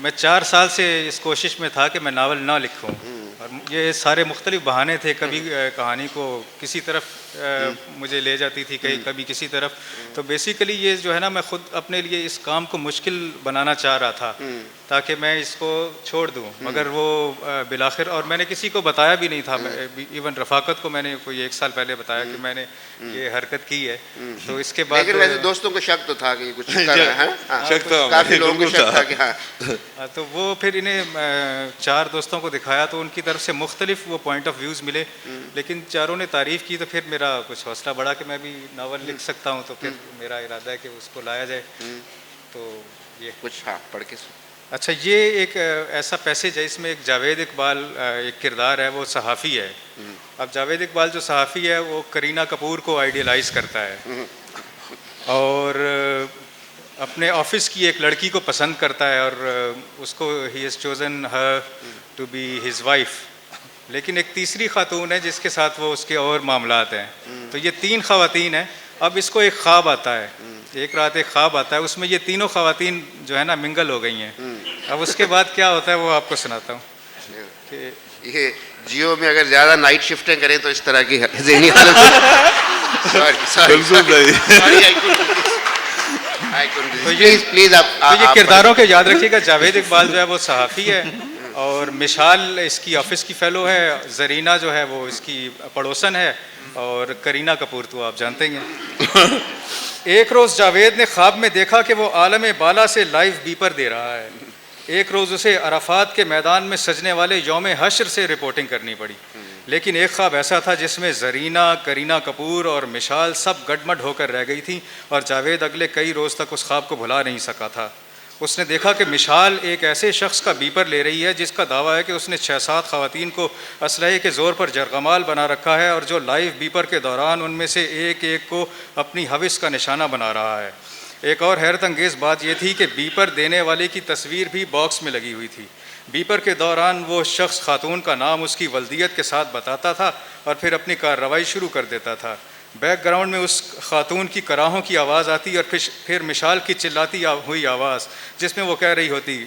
میں 4 سال سے اس کوشش میں تھا کہ میں ناول نہ لکھوں, اور یہ سارے مختلف بہانے تھے. کبھی کہانی کو کسی طرف مجھے لے جاتی تھی, کبھی کسی طرف. تو بیسیکلی یہ جو ہے نا, میں خود اپنے لیے اس کام کو مشکل بنانا چاہ رہا تھا تاکہ میں اس کو چھوڑ دوں, مگر وہ بالآخر, اور میں نے کسی کو بتایا بھی نہیں تھا. ایون رفاقت کو میں نے کوئی 1 سال پہلے بتایا کہ میں نے یہ حرکت کی ہے. تو اس کے بعد لیکن ویسے دوستوں کو شک تو تھا کہ کچھ کر رہا ہے, کافی لوگوں کو شک تھا کہ ہاں. تو وہ پھر انہیں 4 دوستوں کو دکھایا تو ان کی طرف سے مختلف وہ پوائنٹ آف ویوز ملے, لیکن چاروں نے تعریف کی. تو پھر میرا کچھ حوصلہ بڑھا کہ میں بھی ناول لکھ سکتا ہوں. تو پھر میرا ارادہ ہے کہ اس کو لایا جائے. تو یہ کچھ پڑھ کے اچھا, یہ ایک ایسا پیسیج ہے, اس میں ایک جاوید اقبال ایک کردار ہے, وہ صحافی ہے. اب جاوید اقبال جو صحافی ہے وہ کرینہ کپور کو آئیڈیلائز کرتا ہے, اور اپنے آفس کی ایک لڑکی کو پسند کرتا ہے, اور اس کو ہی has chosen her to be his wife. لیکن ایک تیسری خاتون ہے جس کے ساتھ وہ اس کے اور معاملات ہیں. تو یہ 3 خواتین ہیں. اب اس کو ایک خواب آتا ہے, ایک رات ایک خواب آتا ہے, اس میں یہ تینوں خواتین جو ہے نا منگل ہو گئی ہیں. اب اس کے بعد کیا ہوتا ہے وہ آپ کو سناتا ہوں. کہ یہ جیو میں اگر زیادہ نائٹ شفٹیں کریں تو اس طرح کی ذہنی حالت پلیز آپ یہ کرداروں کے یاد رکھیے گا. جاوید اقبال جو ہے وہ صحافی ہے, اور مشال اس کی آفس کی فیلو ہے, زرینہ جو ہے وہ اس کی پڑوسن ہے, اور کرینہ کپور تو آپ جانتے ہی ہیں. ایک روز جاوید نے خواب میں دیکھا کہ وہ عالم بالا سے لائیو بیپر دے رہا ہے. ایک روز اسے عرفات کے میدان میں سجنے والے یوم حشر سے رپورٹنگ کرنی پڑی. لیکن ایک خواب ایسا تھا جس میں زرینہ, کرینہ کپور اور مشال سب گڈمڈ ہو کر رہ گئی تھیں, اور جاوید اگلے کئی روز تک اس خواب کو بھلا نہیں سکا تھا. اس نے دیکھا کہ مشال ایک ایسے شخص کا بیپر لے رہی ہے جس کا دعویٰ ہے کہ اس نے 6-7 خواتین کو اسلحے کے زور پر جرغمال بنا رکھا ہے, اور جو لائیو بیپر کے دوران ان میں سے ایک ایک کو اپنی ہوس کا نشانہ بنا رہا ہے. ایک اور حیرت انگیز بات یہ تھی کہ بیپر دینے والے کی تصویر بھی باکس میں لگی ہوئی تھی. بیپر کے دوران وہ شخص خاتون کا نام اس کی ولدیت کے ساتھ بتاتا تھا اور پھر اپنی کارروائی شروع کر دیتا تھا. بیک گراؤنڈ میں اس خاتون کی کراہوں کی آواز آتی اور پھر مشال کی چلاتی ہوئی آواز جس میں وہ کہہ رہی ہوتی,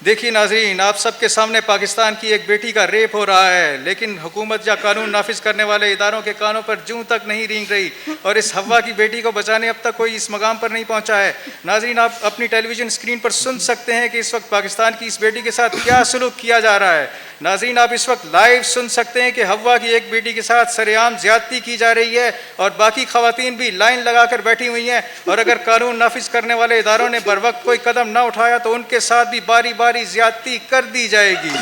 دیکھیے ناظرین, آپ سب کے سامنے پاکستان کی ایک بیٹی کا ریپ ہو رہا ہے, لیکن حکومت یا قانون نافذ کرنے والے اداروں کے کانوں پر جوں تک نہیں رینگ رہی, اور اس ہوا کی بیٹی کو بچانے اب تک کوئی اس مقام پر نہیں پہنچا ہے. ناظرین, آپ اپنی ٹیلی ویژن اسکرین پر سن سکتے ہیں کہ اس وقت پاکستان کی اس بیٹی کے ساتھ کیا سلوک کیا جا رہا ہے. ناظرین, آپ اس وقت لائیو سن سکتے ہیں کہ ہوا کی ایک بیٹی کے ساتھ سرعام زیادتی کی جا رہی ہے, اور باقی خواتین بھی لائن لگا کر بیٹھی ہوئی ہیں, اور اگر قانون نافذ کرنے والے اداروں نے بر وقت کوئی قدم نہ اٹھایا تو ان کے ساتھ بھی باری باری زیادتی کر دی جائے گی.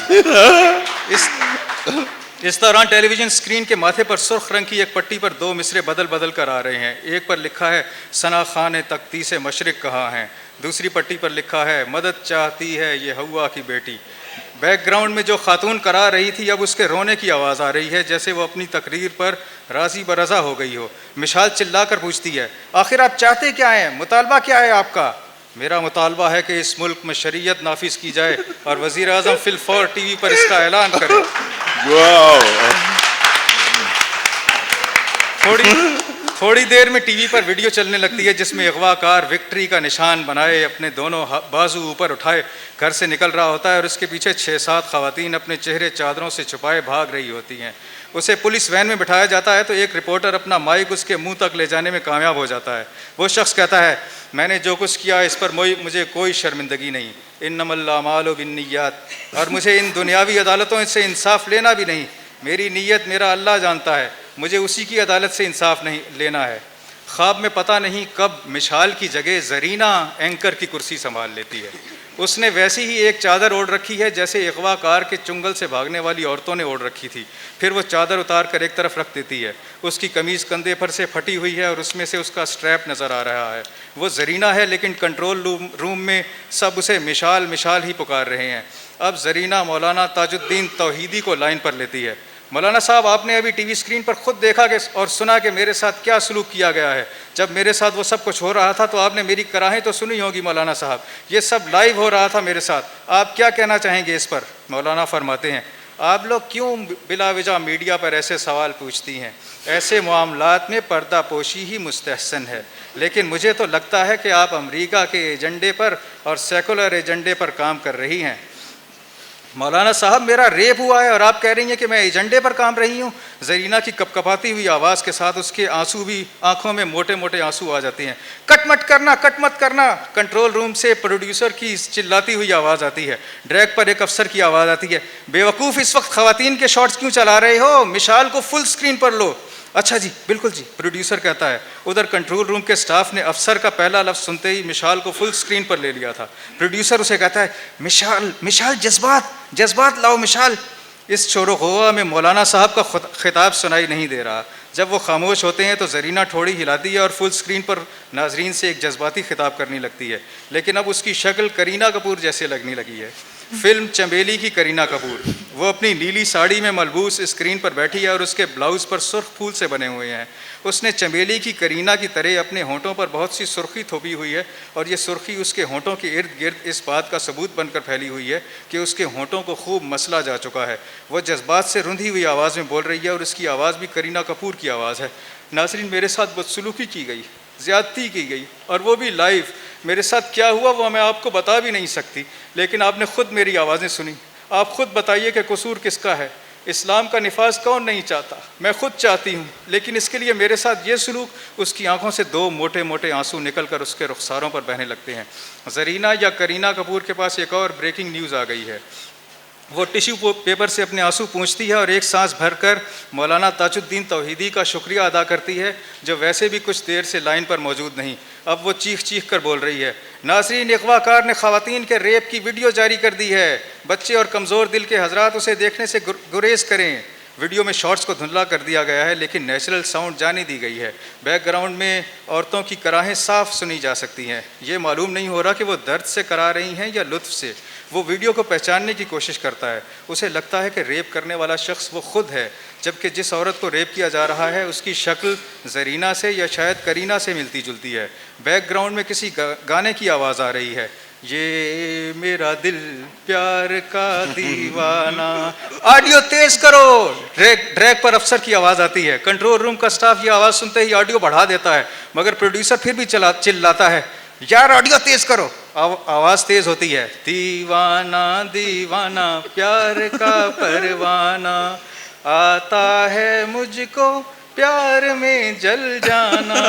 اس دوران ٹیلی ویژن اسکرین کے ماتھے پر سرخ رنگ کی ایک پٹی پر 2 مصرے بدل بدل کر آ رہے ہیں. ایک پر لکھا ہے ثنا خان تختی سے مشرق کہاں ہیں, دوسری پٹی پر لکھا ہے مدد چاہتی ہے یہ ہوا کی بیٹی. بیک گراؤنڈ میں جو خاتون کرا رہی تھی اب اس کے رونے کی آواز آ رہی ہے جیسے وہ اپنی تقریر پر راضی برضا ہو گئی ہو. مشال چلا کر پوچھتی ہے, آخر آپ چاہتے کیا ہیں, مطالبہ کیا ہے آپ کا؟ میرا مطالبہ ہے کہ اس ملک میں شریعت نافذ کی جائے اور وزیر اعظم فی الفور ٹی وی پر اس کا اعلان کرے. تھوڑی دیر میں ٹی وی پر ویڈیو چلنے لگتی ہے جس میں اغوا کار وکٹری کا نشان بنائے اپنے دونوں بازو اوپر اٹھائے گھر سے نکل رہا ہوتا ہے اور اس کے پیچھے 6-7 خواتین اپنے چہرے چادروں سے چھپائے بھاگ رہی ہوتی ہیں. اسے پولیس وین میں بٹھایا جاتا ہے تو ایک رپورٹر اپنا مائک اس کے منہ تک لے جانے میں کامیاب ہو جاتا ہے. وہ شخص کہتا ہے میں نے جو کچھ کیا اس پر مجھے کوئی شرمندگی نہیں, انما الاعمال بالنیات, اور مجھے ان دنیاوی عدالتوں سے انصاف لینا بھی نہیں. میری نیت میرا اللہ جانتا ہے, مجھے اسی کی عدالت سے انصاف نہیں لینا ہے. خواب میں پتہ نہیں کب مشال کی جگہ زرینہ اینکر کی کرسی سنبھال لیتی ہے. اس نے ویسی ہی ایک چادر اوڑھ رکھی ہے جیسے اغوا کار کے چنگل سے بھاگنے والی عورتوں نے اوڑھ رکھی تھی. پھر وہ چادر اتار کر ایک طرف رکھ دیتی ہے. اس کی قمیض کندھے پر سے پھٹی ہوئی ہے اور اس میں سے اس کا سٹریپ نظر آ رہا ہے. وہ زرینہ ہے لیکن کنٹرول روم میں سب اسے مشال مشال ہی پکار رہے ہیں. اب زرینہ مولانا تاج الدین توحیدی کو لائن پر لیتی ہے. مولانا صاحب آپ نے ابھی ٹی وی اسکرین پر خود دیکھا کہ اور سنا کہ میرے ساتھ کیا سلوک کیا گیا ہے. جب میرے ساتھ وہ سب کچھ ہو رہا تھا تو آپ نے میری کراہیں تو سنی ہوگی مولانا صاحب. یہ سب لائیو ہو رہا تھا میرے ساتھ. آپ کیا کہنا چاہیں گے اس پر؟ مولانا فرماتے ہیں آپ لوگ کیوں بلا وجہ میڈیا پر ایسے سوال پوچھتی ہیں؟ ایسے معاملات میں پردہ پوشی ہی مستحسن ہے. لیکن مجھے تو لگتا ہے کہ آپ امریکہ کے ایجنڈے پر اور سیکولر ایجنڈے پر کام کر رہی ہیں. مولانا صاحب میرا ریپ ہوا ہے اور آپ کہہ رہی ہیں کہ میں ایجنڈے پر کام رہی ہوں. زرینہ کی کپ کپاتی ہوئی آواز کے ساتھ اس کے آنسو بھی آنکھوں میں موٹے موٹے آنسو آ جاتے ہیں. کٹ مت کرنا, کٹ مت کرنا. کنٹرول روم سے پروڈیوسر کی چلاتی ہوئی آواز آتی ہے. ڈریک پر ایک افسر کی آواز آتی ہے بیوقوف اس وقت خواتین کے شارٹس کیوں چلا رہے ہو؟ مشال کو فل اسکرین پر لو. اچھا جی بالکل جی, پروڈیوسر کہتا ہے. ادھر کنٹرول روم کے سٹاف نے افسر کا پہلا لفظ سنتے ہی مشال کو فل اسکرین پر لے لیا تھا. پروڈیوسر اسے کہتا ہے مشال جذبات لاؤ مشال. اس شور و غوغا میں مولانا صاحب کا خطاب سنائی نہیں دے رہا. جب وہ خاموش ہوتے ہیں تو زرینہ ٹھوڑی ہلاتی ہے اور فل اسکرین پر ناظرین سے ایک جذباتی خطاب کرنے لگتی ہے. لیکن اب اس کی شکل کرینہ کپور جیسے لگنے لگی ہے, فلم چنبیلی کی کرینہ کپور. وہ اپنی نیلی ساڑی میں ملبوس اسکرین پر بیٹھی ہے اور اس کے بلاؤز پر سرخ پھول سے بنے ہوئے ہیں. اس نے چنبیلی کی کرینہ کی طرح اپنے ہونٹوں پر بہت سی سرخی تھوپی ہوئی ہے اور یہ سرخی اس کے ہونٹوں کے ارد گرد اس بات کا ثبوت بن کر پھیلی ہوئی ہے کہ اس کے ہونٹوں کو خوب مسلا جا چکا ہے. وہ جذبات سے رندھی ہوئی آواز میں بول رہی ہے اور اس کی آواز بھی کرینہ کپور کی آواز ہے. ناظرین میرے ساتھ بدسلوکی کی گئی, زیادتی کی گئی اور وہ بھی لائیو. میرے ساتھ کیا ہوا وہ میں آپ کو بتا بھی نہیں سکتی, لیکن آپ نے خود میری آوازیں سنی. آپ خود بتائیے کہ قصور کس کا ہے؟ اسلام کا نفاذ کون نہیں چاہتا؟ میں خود چاہتی ہوں, لیکن اس کے لیے میرے ساتھ یہ سلوک. اس کی آنکھوں سے 2 موٹے موٹے آنسو نکل کر اس کے رخساروں پر بہنے لگتے ہیں. زرینہ یا کرینہ کپور کے پاس ایک اور بریکنگ نیوز آ گئی ہے. وہ ٹیشو پیپر سے اپنے آنسو پونچھتی ہے اور ایک سانس بھر کر مولانا تاج الدین توحیدی کا شکریہ ادا کرتی ہے جو ویسے بھی کچھ دیر سے لائن پر موجود نہیں. اب وہ چیخ چیخ کر بول رہی ہے ناظرین اغوا کار نے خواتین کے ریپ کی ویڈیو جاری کر دی ہے. بچے اور کمزور دل کے حضرات اسے دیکھنے سے گریز کریں. ویڈیو میں شارٹس کو دھندلا کر دیا گیا ہے لیکن نیچرل ساؤنڈ جانے دی گئی ہے. بیک گراؤنڈ میں عورتوں کی کراہیں صاف سنی جا سکتی ہیں. یہ معلوم نہیں ہو رہا کہ وہ درد سے کرا رہی ہیں یا لطف سے. وہ ویڈیو کو پہچاننے کی کوشش کرتا ہے. اسے لگتا ہے کہ ریپ کرنے والا شخص وہ خود ہے, جبکہ جس عورت کو ریپ کیا جا رہا ہے اس کی شکل زرینہ سے یا شاید کرینہ سے ملتی جلتی ہے. بیک گراؤنڈ میں کسی گانے کی آواز آ رہی ہے, یہ میرا دل پیار کا دیوانہ. آڈیو تیز کرو. ڈریک پر افسر کی آواز آتی ہے. کنٹرول روم کا سٹاف یہ آواز سنتے ہی آڈیو بڑھا دیتا ہے, مگر پروڈیوسر پھر بھی چلاتا ہے یار آڈیو تیز کرو. آواز تیز ہوتی ہے دیوانہ دیوانہ پیار کا پروانہ آتا ہے مجھ کو پیار میں جل جانا.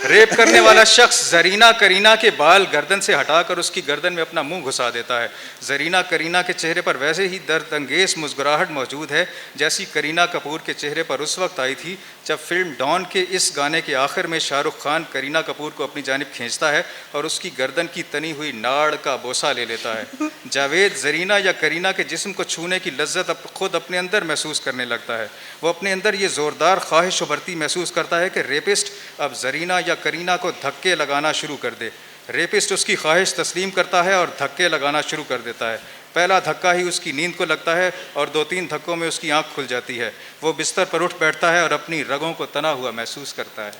ریپ کرنے والا شخص زرینہ کرینہ کے بال گردن سے ہٹا کر اس کی گردن میں اپنا منہ گھسا دیتا ہے. زرینہ کرینہ کے چہرے پر ویسے ہی درد انگیز مسکراہٹ موجود ہے جیسی کرینہ کپور کے چہرے پر اس وقت آئی تھی جب فلم ڈان کے اس گانے کے آخر میں شاہ رخ خان کرینہ کپور کو اپنی جانب کھینچتا ہے اور اس کی گردن کی تنی ہوئی ناڑ کا بوسہ لے لیتا ہے. جاوید زرینہ یا کرینہ کے جسم کو چھونے کی لذت خود اپنے اندر محسوس کرنے لگتا ہے. وہ اپنے اندر یہ زوردار خواہش و برتی محسوس کرتا ہے کہ ریپسٹ اب زرینہ یا کرینہ کو دھکے لگانا شروع کر دے. ریپسٹ اس کی خواہش تسلیم کرتا ہے اور دھکے لگانا شروع کر دیتا ہے. پہلا دھکا ہی اس کی نیند کو لگتا ہے اور 2-3 دھکوں میں اس کی آنکھ کھل جاتی ہے. وہ بستر پر اٹھ بیٹھتا ہے اور اپنی رگوں کو تنا ہوا محسوس کرتا ہے.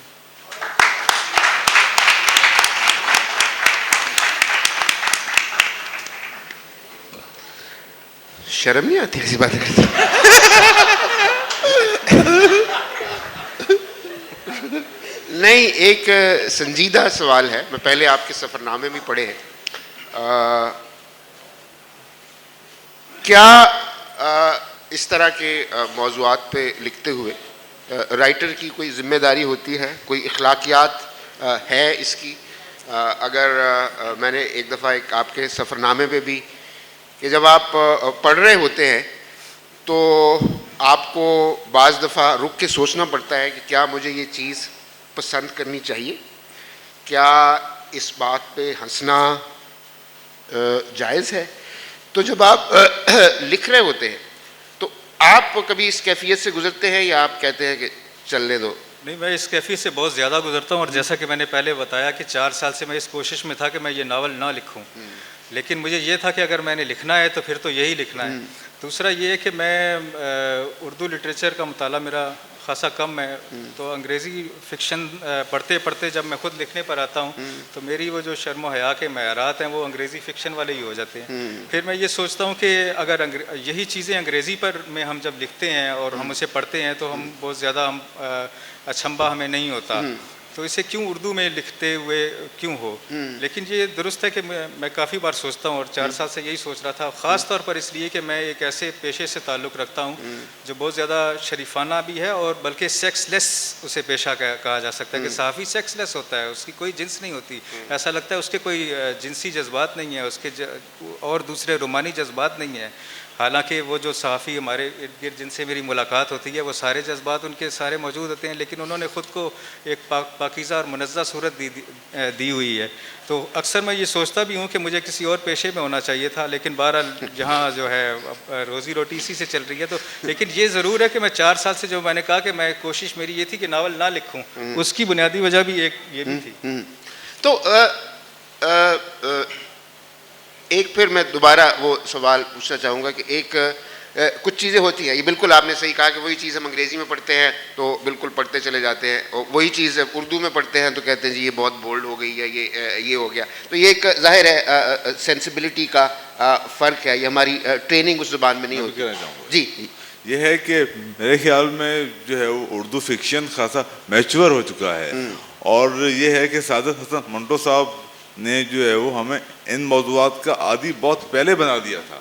شرم نہیں آتی ایسی باتیں کرتے؟ نہیں، ایک سنجیدہ سوال ہے، میں پہلے آپ کے سفر نامے بھی پڑھے ہیں. کیا اس طرح کے موضوعات پہ لکھتے ہوئے رائٹر کی کوئی ذمہ داری ہوتی ہے، کوئی اخلاقیات ہے اس کی؟ اگر میں نے ایک دفعہ ایک آپ کے سفر نامے پہ بھی کہ جب آپ پڑھ رہے ہوتے ہیں تو آپ کو بعض دفعہ رک کے سوچنا پڑتا ہے کہ کیا مجھے یہ چیز پسند کرنی چاہیے، کیا اس بات پہ ہنسنا جائز ہے. تو جب آپ لکھ رہے ہوتے ہیں تو آپ کبھی اس کیفیت سے گزرتے ہیں یا آپ کہتے ہیں کہ چلنے دو؟ نہیں، میں اس کیفیت سے بہت زیادہ گزرتا ہوں، اور جیسا کہ میں نے پہلے بتایا کہ 4 سال سے میں اس کوشش میں تھا کہ میں یہ ناول نہ لکھوں، لیکن مجھے یہ تھا کہ اگر میں نے لکھنا ہے تو پھر تو یہی لکھنا ہے. دوسرا یہ ہے کہ میں اردو لٹریچر کا مطالعہ میرا خاصا کم ہے، تو انگریزی فکشن پڑھتے پڑھتے جب میں خود لکھنے پر آتا ہوں تو میری وہ جو شرم و حیا کے معیارات ہیں وہ انگریزی فکشن والے ہی ہو جاتے ہیں. پھر میں یہ سوچتا ہوں کہ اگر یہی چیزیں انگریزی پر میں ہم جب لکھتے ہیں اور ہم اسے پڑھتے ہیں تو ہم بہت زیادہ اچھمبا ہمیں نہیں ہوتا، تو اسے کیوں اردو میں لکھتے ہوئے کیوں ہو. لیکن یہ درست ہے کہ میں کافی بار سوچتا ہوں، اور 4 سال سے یہی سوچ رہا تھا، خاص طور پر اس لیے کہ میں ایک ایسے پیشے سے تعلق رکھتا ہوں جو بہت زیادہ شریفانہ بھی ہے اور بلکہ سیکس لیس اسے پیشہ کہا جا سکتا ہے کہ صحافی سیکس لیس ہوتا ہے، اس کی کوئی جنس نہیں ہوتی، ایسا لگتا ہے اس کے کوئی جنسی جذبات نہیں ہیں، اس کے اور دوسرے رومانی جذبات نہیں ہیں. حالانکہ وہ جو صحافی ہمارے ارد گرد جن سے میری ملاقات ہوتی ہے وہ سارے جذبات ان کے سارے موجود ہوتے ہیں، لیکن انہوں نے خود کو ایک پاکیزہ اور منزہ صورت دی ہوئی ہے. تو اکثر میں یہ سوچتا بھی ہوں کہ مجھے کسی اور پیشے میں ہونا چاہیے تھا، لیکن بہرحال جہاں جو ہے روزی روٹی اسی سے چل رہی ہے. تو لیکن یہ ضرور ہے کہ میں 4 سال سے جو میں نے کہا کہ میں کوشش میری یہ تھی کہ ناول نہ لکھوں، اس کی بنیادی وجہ بھی ایک یہ بھی تھی. تو ایک پھر میں دوبارہ وہ سوال پوچھنا چاہوں گا کہ ایک کچھ چیزیں ہوتی ہیں، یہ بالکل آپ نے صحیح کہا کہ وہی چیز ہم انگریزی میں پڑھتے ہیں تو بالکل پڑھتے چلے جاتے ہیں، اور وہی چیز اردو میں پڑھتے ہیں تو کہتے ہیں جی یہ بہت بولڈ ہو گئی ہے، یہ ہو گیا. تو یہ ایک ظاہر ہے سینسبلٹی کا فرق ہے، یہ ہماری ٹریننگ اس زبان میں نہیں ہوتی. جی یہ ہے کہ میرے خیال میں جو ہے وہ اردو فکشن خاصا میچور ہو چکا ہے، اور یہ ہے کہ سعادت حسن منٹو صاحب نے جو ہے وہ ہمیں ان موضوعات کا عادی بہت پہلے بنا دیا تھا.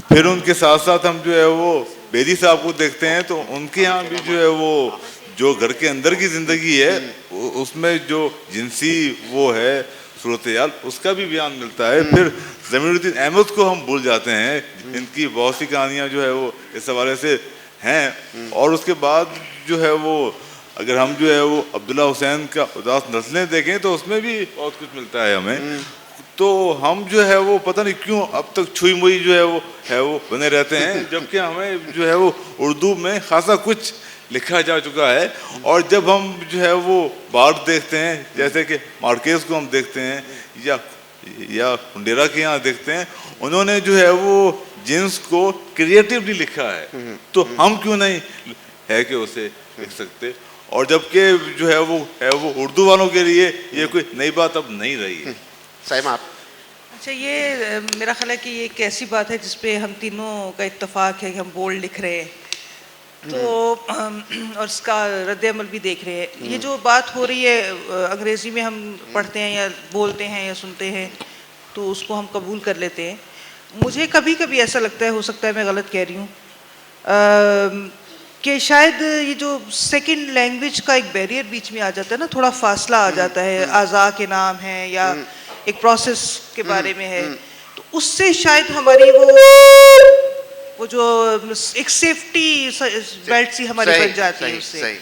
پھر ان کے ساتھ ساتھ ہم جو ہے وہ بیدی صاحب کو دیکھتے ہیں تو ان کے ہاں بھی جو ہے وہ جو گھر کے اندر کی زندگی ہے اس میں جو جنسی وہ ہے صورتحال اس کا بھی بیان ملتا ہے. پھر ضمیر الدین احمد کو ہم بھول جاتے ہیں، ان کی بہت سی کہانیاں جو ہے وہ اس حوالے سے ہیں. اور اس کے بعد جو ہے وہ اگر ہم جو ہے وہ عبداللہ حسین کا اداس نسلیں دیکھیں تو اس میں بھی بہت کچھ ملتا ہے ہمیں. تو ہم جو ہے وہ پتہ نہیں کیوں اب تک چھوئی موئی جو ہے وہ بنے رہتے ہیں، جبکہ ہمیں جو ہے وہ اردو میں خاصا کچھ لکھا جا چکا ہے. اور جب ہم جو ہے وہ بارڈ دیکھتے ہیں جیسے کہ مارکیز کو ہم دیکھتے ہیں یا کنڈیرا کے یہاں دیکھتے ہیں، انہوں نے جو ہے وہ جنس کو کریٹیولی لکھا ہے، تو ہم کیوں نہیں ہے کہ اسے لکھ سکتے. اور جبکہ جو ہے وہ اردو والوں کے لیے یہ کوئی نئی بات اب نہیں رہی ہے. صاحب آپ اچھا، یہ میرا خیال ہے کہ یہ ایک ایسی بات ہے جس پہ ہم تینوں کا اتفاق ہے کہ ہم بولڈ لکھ رہے ہیں تو اور اس کا رد عمل بھی دیکھ رہے ہیں. یہ جو بات ہو رہی ہے انگریزی میں ہم پڑھتے ہیں یا بولتے ہیں یا سنتے ہیں تو اس کو ہم قبول کر لیتے ہیں. مجھے کبھی کبھی ایسا لگتا ہے، ہو سکتا ہے میں غلط کہہ رہی ہوں، کہ شاید یہ جو سیکنڈ لینگویج کا ایک بیریئر بیچ میں آ جاتا ہے نا، تھوڑا فاصلہ آ جاتا ہے، اعضاء کے نام ہیں یا ایک پروسیس کے بارے میں ہے، تو اس سے شاید ہماری وہ جو ایک سیفٹی بیلٹ سی ہماری بن جاتی ہے اس سے،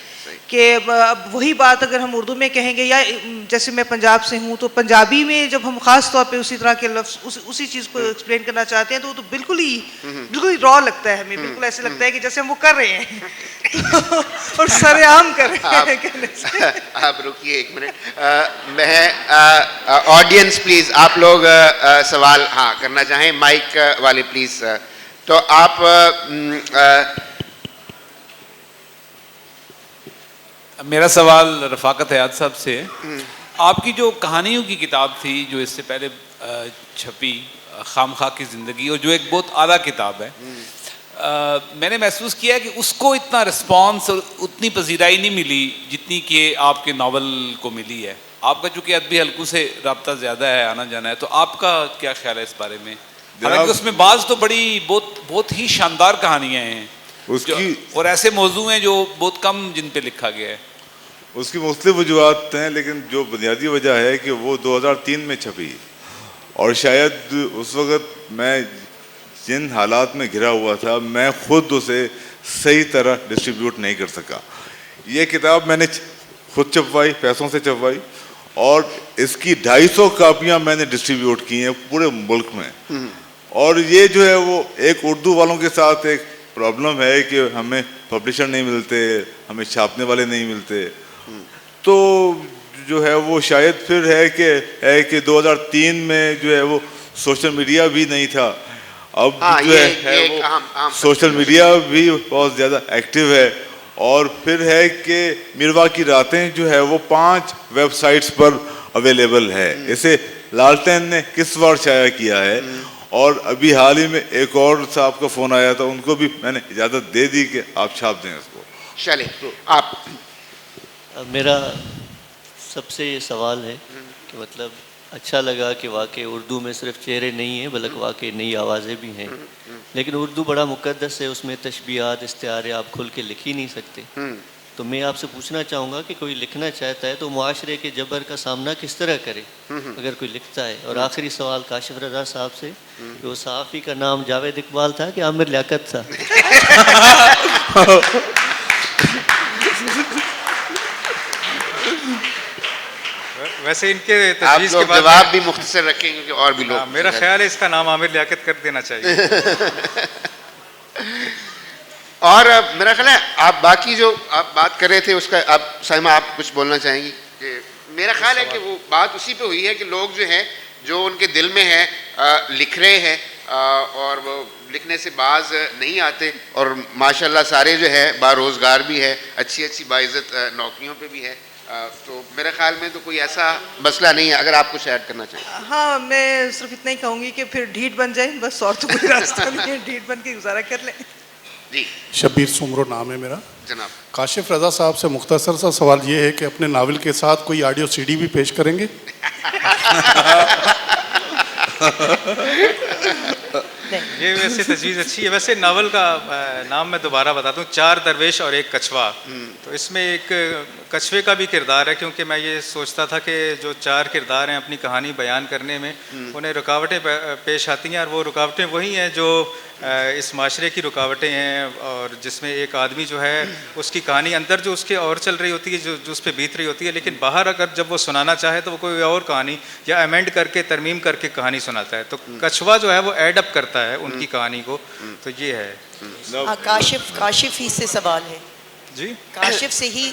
کہ اب وہی بات اگر ہم اردو میں کہیں گے، یا جیسے میں پنجاب سے ہوں تو پنجابی میں جب ہم خاص طور پہ اسی طرح کے لفظ اسی چیز کو ایکسپلین کرنا چاہتے ہیں تو وہ تو بالکل ہی را لگتا ہے ہمیں، بالکل ایسے لگتا ہے کہ جیسے ہم وہ کر رہے ہیں اور سر عام کر رہے ہیں. آپ رکیے ایک منٹ، میں آڈینس پلیز آپ لوگ سوال کرنا چاہیں مائک والے پلیز. تو آپ میرا سوال رفاقت حیات صاحب سے، آپ کی جو کہانیوں کی کتاب تھی جو اس سے پہلے چھپی، خام خواہ کی زندگی، اور جو ایک بہت اعلیٰ کتاب ہے، میں نے محسوس کیا کہ اس کو اتنا رسپانس اور اتنی پذیرائی نہیں ملی جتنی کہ آپ کے ناول کو ملی ہے. آپ کا چونکہ ادبی حلقوں سے رابطہ زیادہ ہے, آنا جانا ہے, تو آپ کا کیا خیال ہے اس بارے میں؟ حالانکہ اس میں بعض تو بہت ہی شاندار کہانیاں ہیں اس کی اور ایسے موضوع ہیں جو بہت کم جن پہ لکھا گیا ہے. اس کی مختلف وجوہات ہیں, لیکن جو بنیادی وجہ ہے کہ وہ 2003 میں چھپی, اور شاید اس وقت میں جن حالات میں گھرا ہوا تھا میں خود اسے صحیح طرح ڈسٹریبیوٹ نہیں کر سکا. یہ کتاب میں نے خود چھپوائی, پیسوں سے چھپوائی, اور اس کی 250 کاپیاں میں نے ڈسٹریبیوٹ کی ہیں پورے ملک میں. اور یہ جو ہے وہ ایک اردو والوں کے ساتھ ایک پرابلم ہے کہ ہمیں پبلشر نہیں ملتے, ہمیں چھاپنے والے نہیں ملتے. تو جو ہے وہ شاید پھر ہے کہ 2003 میں جو ہے وہ سوشل میڈیا بھی نہیں تھا. اب جو ہے وہ سوشل میڈیا بھی بہت زیادہ ایکٹیو ہے. اور پھر ہے کہ میروا کی راتیں جو ہے وہ 5 ویب سائٹس پر اویلیبل ہے. اسے لالٹین نے کس بار شائع کیا ہے, اور ابھی حال ہی میں ایک اور صاحب کا فون آیا تھا, ان کو بھی میں نے اجازت دے دی کہ آپ چھاپ دیں اس کو. چلیں آپ. میرا سب سے یہ سوال ہے کہ مطلب اچھا لگا کہ واقعی اردو میں صرف چہرے نہیں ہیں بلکہ واقعی نئی آوازیں بھی ہیں, لیکن اردو بڑا مقدس ہے, اس میں تشبیہات استعارے آپ کھل کے لکھ ہی نہیں سکتے. تو میں آپ سے پوچھنا چاہوں گا کہ کوئی لکھنا چاہتا ہے تو معاشرے کے جبر کا سامنا کس طرح کرے اگر کوئی لکھتا ہے. اور آخری سوال کاشف رضا صاحب سے, کہ وہ صحافی کا نام جاوید اقبال تھا کہ عامر لیاقت تھا؟ ویسے ان کے آپ تجویز کے لوگ بعد جواب بھی مختصر رکھیں کیونکہ اور بھی لوگ. میرا خیال ہے اس کا نام عامر لیاقت کر دینا چاہیے. اور میرا خیال ہے آپ باقی جو آپ بات کر رہے تھے اس کا آپ سائمہ آپ کچھ بولنا چاہیں گی؟ کہ میرا خیال ہے کہ وہ بات اسی پہ ہوئی ہے کہ لوگ جو ہیں جو ان کے دل میں ہے لکھ رہے ہیں, اور وہ لکھنے سے باز نہیں آتے, اور ماشاءاللہ سارے جو ہے باروزگار بھی ہے, اچھی اچھی باعزت نوکریوں پہ بھی ہے. تو میرے خیال میں تو کوئی ایسا مسئلہ نہیں ہے. اگر آپ کچھ ایڈ کرنا چاہیں. ہاں, میں صرف اتنا ہی کہوں گی کہ پھر ڈھیٹ بن جائیں بس, اور تو کوئی راستہ نہیں ہے, ڈھیٹ بن کے گزارا کر لیں. جی شبیر سمرو نام ہے میرا. جناب. کاشف رضا صاحب سے مختصر سا سوال یہ ہے کہ اپنے ناول کے ساتھ کوئی آڈیو سی ڈی بھی پیش کریں گے؟ یہ ویسے تجویز اچھی ہے. ویسے ناول کا نام میں دوبارہ بتاتا ہوں, 4 درویش اور ایک کچھوا. تو اس میں ایک کچھوے کا بھی کردار ہے, کیونکہ میں یہ سوچتا تھا کہ جو 4 کردار ہیں اپنی کہانی بیان کرنے میں انہیں رکاوٹیں پیش آتی ہیں, اور وہ رکاوٹیں وہی ہیں جو اس معاشرے کی رکاوٹیں ہیں, اور جس میں ایک آدمی جو ہے اس کی کہانی اندر جو اس کے اور چل رہی ہوتی ہے, جو اس پہ بیت رہی ہوتی ہے, لیکن باہر اگر جب وہ سنانا چاہے تو وہ کوئی اور کہانی یا ایمینڈ کر کے ترمیم کر کے کہانی سناتا ہے. تو کچھوا جو ہے وہ ایڈ اپ کرتا ہے ان کی کہانی کو. تو یہ ہے. کاشف ہی سے سوال ہے. جی کاشف سے ہی.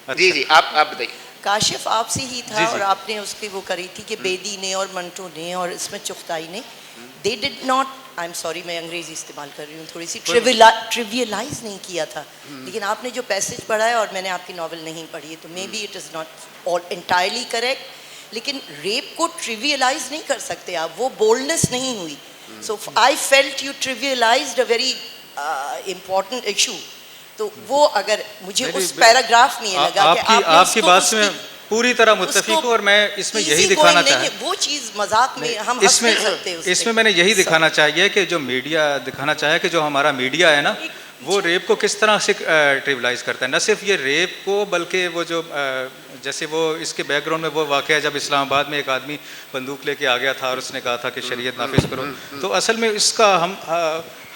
جی جی آپ بتائیے. کاشف آپ سے ہی تھا, جی. اور آپ نے اس کی وہ کری تھی کہ بیدی نے اور منٹو نے اور اس میں چغتائی نے, they did not, I'm sorry میں انگریزی استعمال کر رہی ہوں تھوڑی سی, trivialize نہیں کیا تھا. لیکن آپ نے جو پیسج پڑھا ہے, اور میں نے آپ کی ناول نہیں پڑھی ہے, تو may be it is not entirely correct, لیکن ریپ کو trivialize نہیں کر سکتے آپ, وہ بولڈنس نہیں ہوئی. So I felt you trivialized a very important issue. تو وہ اگر مجھے اس پیراگراف میں یہ لگا کہ آپ کی بات سے میں پوری طرح متفق ہوں, اور میں اس میں یہی دکھانا چاہتا وہ چیز مذاق میں ہم ہنس نہیں سکتے. اس میں میں نے یہی دکھانا چاہیے کہ جو میڈیا دکھانا چاہے کہ جو ہمارا میڈیا ہے نا, وہ ریپ کو کس طرح سے ٹریولائز کرتا ہے. نہ صرف یہ ریپ کو, بلکہ وہ جو جیسے وہ اس کے بیک گراؤنڈ میں وہ واقعہ جب اسلام آباد میں ایک آدمی بندوق لے کے آ گیا تھا اور اس نے کہا تھا کہ شریعت نافذ کرو. تو اصل میں اس کا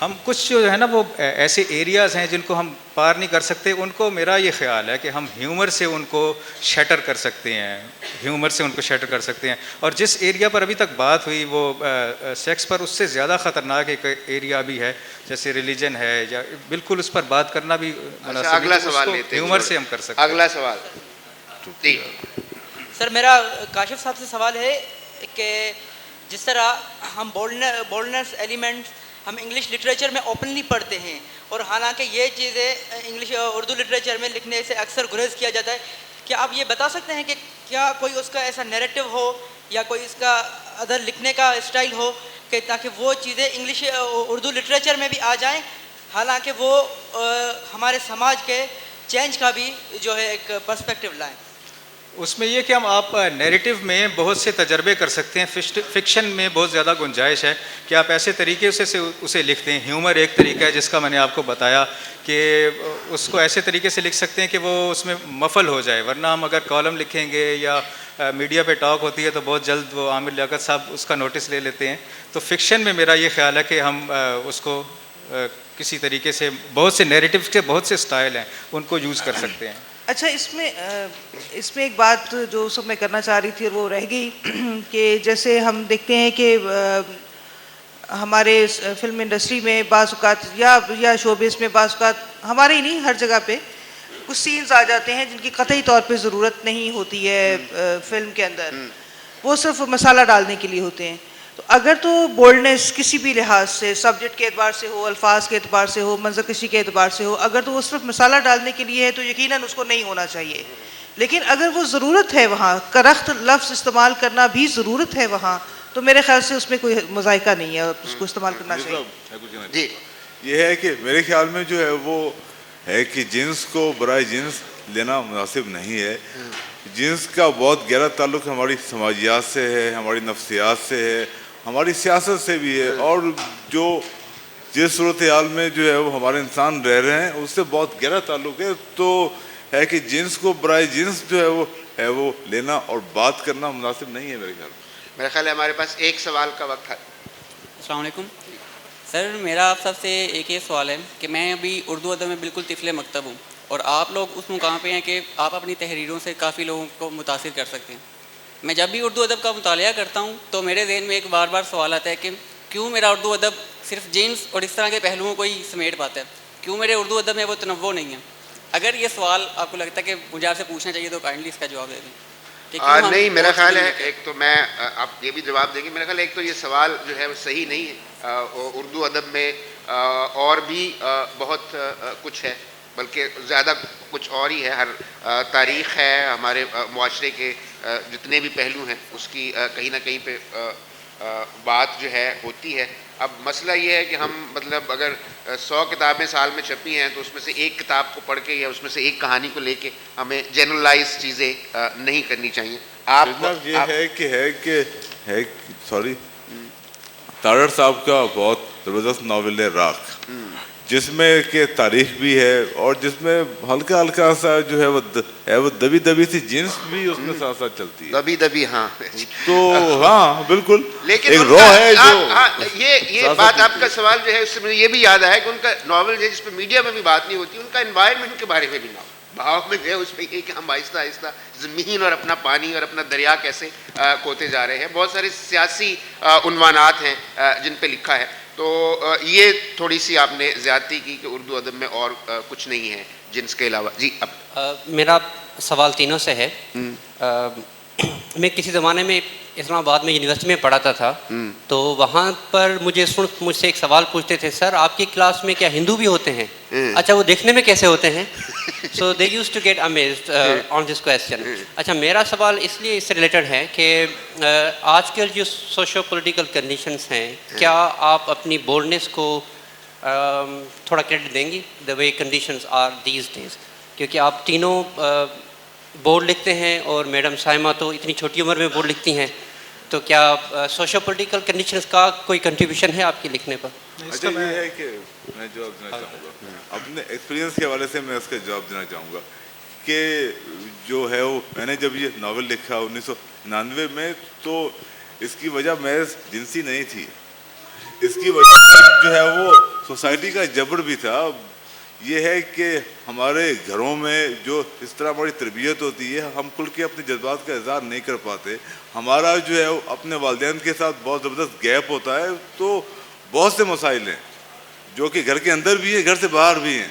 ہم کچھ جو ہے نا وہ ایسے ایریاز ہیں جن کو ہم پار نہیں کر سکتے. ان کو میرا یہ خیال ہے کہ ہم ہیومر سے ان کو شیٹر کر سکتے ہیں, ہیومر سے ان کو شیٹر کر سکتے ہیں. اور جس ایریا پر ابھی تک بات ہوئی وہ سیکس پر, اس سے زیادہ خطرناک ایک ایریا بھی ہے جیسے ریلیجن ہے, یا بالکل اس پر بات کرنا بھی مناسب. اگلا سوال لیتے ہیں, ہیومر سے ہم کر سکتے ہیں. اگلا سوال. جی سر, میرا کاشف صاحب سے سوال ہے کہ جس طرح ہم بولڈنس ایلیمنٹس ہم انگلش لٹریچر میں اوپنلی پڑھتے ہیں, اور حالانکہ یہ چیزیں انگلش اردو لٹریچر میں لکھنے سے اکثر گریز کیا جاتا ہے, کیا آپ یہ بتا سکتے ہیں کہ کیا کوئی اس کا ایسا نیریٹو ہو یا کوئی اس کا ادر لکھنے کا اسٹائل ہو کہ تاکہ وہ چیزیں انگلش اردو لٹریچر میں بھی آ جائیں، حالانکہ وہ ہمارے سماج کے چینج کا بھی جو ہے ایک پرسپیکٹیو لائیں. اس میں یہ کہ ہم آپ نیریٹو میں بہت سے تجربے کر سکتے ہیں. فکشن میں بہت زیادہ گنجائش ہے کہ آپ ایسے طریقے سے اسے لکھتے ہیں. ہیومر ایک طریقہ ہے جس کا میں نے آپ کو بتایا کہ اس کو ایسے طریقے سے لکھ سکتے ہیں کہ وہ اس میں مفل ہو جائے. ورنہ ہم اگر کالم لکھیں گے یا میڈیا پہ ٹاک ہوتی ہے تو بہت جلد وہ عامر لیاقت صاحب اس کا نوٹس لے لیتے ہیں. تو فکشن میں میرا یہ خیال ہے کہ ہم اس کو کسی طریقے سے بہت سے نیریٹو کے بہت سے سٹائل ہیں ان کو یوز کر سکتے ہیں. اچھا، اس میں ایک بات جو سب میں کرنا چاہ رہی تھی اور وہ رہ گئی کہ جیسے ہم دیکھتے ہیں کہ ہمارے فلم انڈسٹری میں بعض اوقات یا شوبز میں بعض اوقات، ہمارے ہی نہیں ہر جگہ پہ کچھ سینز آ جاتے ہیں جن کی قطعی طور پہ ضرورت نہیں ہوتی ہے فلم کے اندر، وہ صرف مسالہ ڈالنے کے لیے ہوتے ہیں. تو اگر تو بولڈنیس کسی بھی لحاظ سے، سبجیکٹ کے اعتبار سے ہو، الفاظ کے اعتبار سے ہو، منظر کشی کے اعتبار سے ہو، اگر تو وہ صرف مسالہ ڈالنے کے لیے ہے تو یقیناً اس کو نہیں ہونا چاہیے. لیکن اگر وہ ضرورت ہے، وہاں کرخت لفظ استعمال کرنا بھی ضرورت ہے وہاں، تو میرے خیال سے اس میں کوئی مذائقہ نہیں ہے، اس کو استعمال کرنا چاہیے. جی، یہ ہے کہ میرے خیال میں جو ہے وہ ہے کہ جنس کو برائے جنس لینا مناسب نہیں ہے. جنس کا بہت گہرا تعلق ہماری سماجیات سے ہے، ہماری نفسیات سے ہے، ہماری سیاست سے بھی ہے، اور جو جس صورتحال میں جو ہے وہ ہمارے انسان رہ رہے ہیں اس سے بہت گہرا تعلق ہے. تو ہے کہ جنس کو برائے جنس جو ہے وہ لینا اور بات کرنا مناسب نہیں ہے میرے خیال میں. میرا خیال ہے ہمارے پاس ایک سوال کا وقت ہے. السلام علیکم سر، میرا آپ سب سے ایک یہ سوال ہے کہ میں ابھی اردو ادب میں بالکل طفل مکتب ہوں، اور آپ لوگ اس مقام پہ ہیں کہ آپ اپنی تحریروں سے کافی لوگوں کو متاثر کر سکتے ہیں. میں جب بھی اردو ادب کا مطالعہ کرتا ہوں تو میرے ذہن میں ایک بار بار سوال آتا ہے کہ کیوں میرا اردو ادب صرف جنس اور اس طرح کے پہلوؤں کو ہی سمیٹ پاتا ہے، کیوں میرے اردو ادب میں وہ تنوع نہیں ہے. اگر یہ سوال آپ کو لگتا ہے کہ مجھے آپ سے پوچھنا چاہیے تو کائنڈلی اس کا جواب دے دیں. نہیں، میرا خیال ہے ایک تو میں آپ یہ بھی جواب دیں گے. میرا خیال ہے ایک تو یہ سوال جو ہے وہ صحیح نہیں ہے. اردو ادب میں اور بھی بہت کچھ ہے، بلکہ زیادہ کچھ اور ہی ہے. ہر تاریخ ہے، ہمارے معاشرے کے جتنے بھی پہلو ہیں اس کی کہیں نہ کہیں پہ بات جو ہے ہوتی ہے. اب مسئلہ یہ ہے کہ ہم مطلب اگر 100 کتابیں سال میں چھپی ہیں تو اس میں سے ایک کتاب کو پڑھ کے یا اس میں سے ایک کہانی کو لے کے ہمیں جنرلائز چیزیں نہیں کرنی چاہیے. آپ یہ ہے کہ سوری، تارڑ صاحب کا بہت زبردست ناول ہے راکھ، جس میں کہ تاریخ بھی ہے اور جس میں ہلکا ہلکا سا جو ہے وہ دبی دبی سی جنس بھی اس میں ساتھ ساتھ چلتی ہے. دبی دبی، ہاں. تو ہاں بالکل، لیکن ایک رو ہے جو یہ بات آپ کا سوال جو ہے اس سے مجھے یہ بھی یاد آیا کہ ان کا ناول جو ہے جس پہ میڈیا میں بھی بات نہیں ہوتی، ان کا انوائرمنٹ کے بارے میں بھی نہ بھاؤ میں جو ہے اس میں یہ کہ ہم آہستہ آہستہ زمین اور اپنا پانی اور اپنا دریا کیسے کھوتے جا رہے ہیں. بہت سارے سیاسی عنوانات ہیں جن پہ لکھا ہے. تو یہ تھوڑی سی آپ نے زیادتی کی کہ اردو ادب میں اور کچھ نہیں ہے جنس کے علاوہ. جی، اب میرا سوال تینوں سے ہے. میں کسی زمانے میں اسلام آباد میں یونیورسٹی میں پڑھاتا تھا، تو وہاں پر مجھ سے ایک سوال پوچھتے تھے، سر آپ کی کلاس میں کیا ہندو بھی ہوتے ہیں؟ اچھا، وہ دیکھنے میں کیسے ہوتے ہیں؟ So they use to get amazed on this question. اچھا، میرا سوال اس لیے اس سے ریلیٹڈ ہے کہ آج کل جو سوشو پولیٹیکل کنڈیشنس ہیں، کیا آپ اپنی بولڈنیس کو تھوڑا کریڈٹ دیں گی دا وے کنڈیشنز آر دیز ڈیز؟ کیونکہ آپ تینوں بورڈ لکھتے ہیں اور میڈم سائمہ تو اتنی چھوٹی عمر میں بورڈ لکھتی ہیں، تو کیا سوشو پولیٹیکل کنڈیشنز کا کوئی کنٹریبیوشن ہے آپ کے لکھنے پر؟ اچھا، یہ ہے کہ میں جواب دینا چاہوں گا اپنے ایکسپیرینس کے حوالے سے. میں اس کا جواب دینا چاہوں گا کہ جو ہے وہ میں نے جب یہ ناول لکھا 1999 میں، تو اس کی وجہ محض جنسی نہیں تھی، اس کی وجہ جو ہے وہ سوسائٹی کا جبر بھی تھا. یہ ہے کہ ہمارے گھروں میں جو اس طرح ہماری تربیت ہوتی ہے، ہم کھل کے اپنے جذبات کا اظہار نہیں کر پاتے. ہمارا جو ہے اپنے والدین کے ساتھ بہت زبردست گیپ ہوتا ہے. تو بہت سے مسائل ہیں جو کہ گھر کے اندر بھی ہیں، گھر سے باہر بھی ہیں.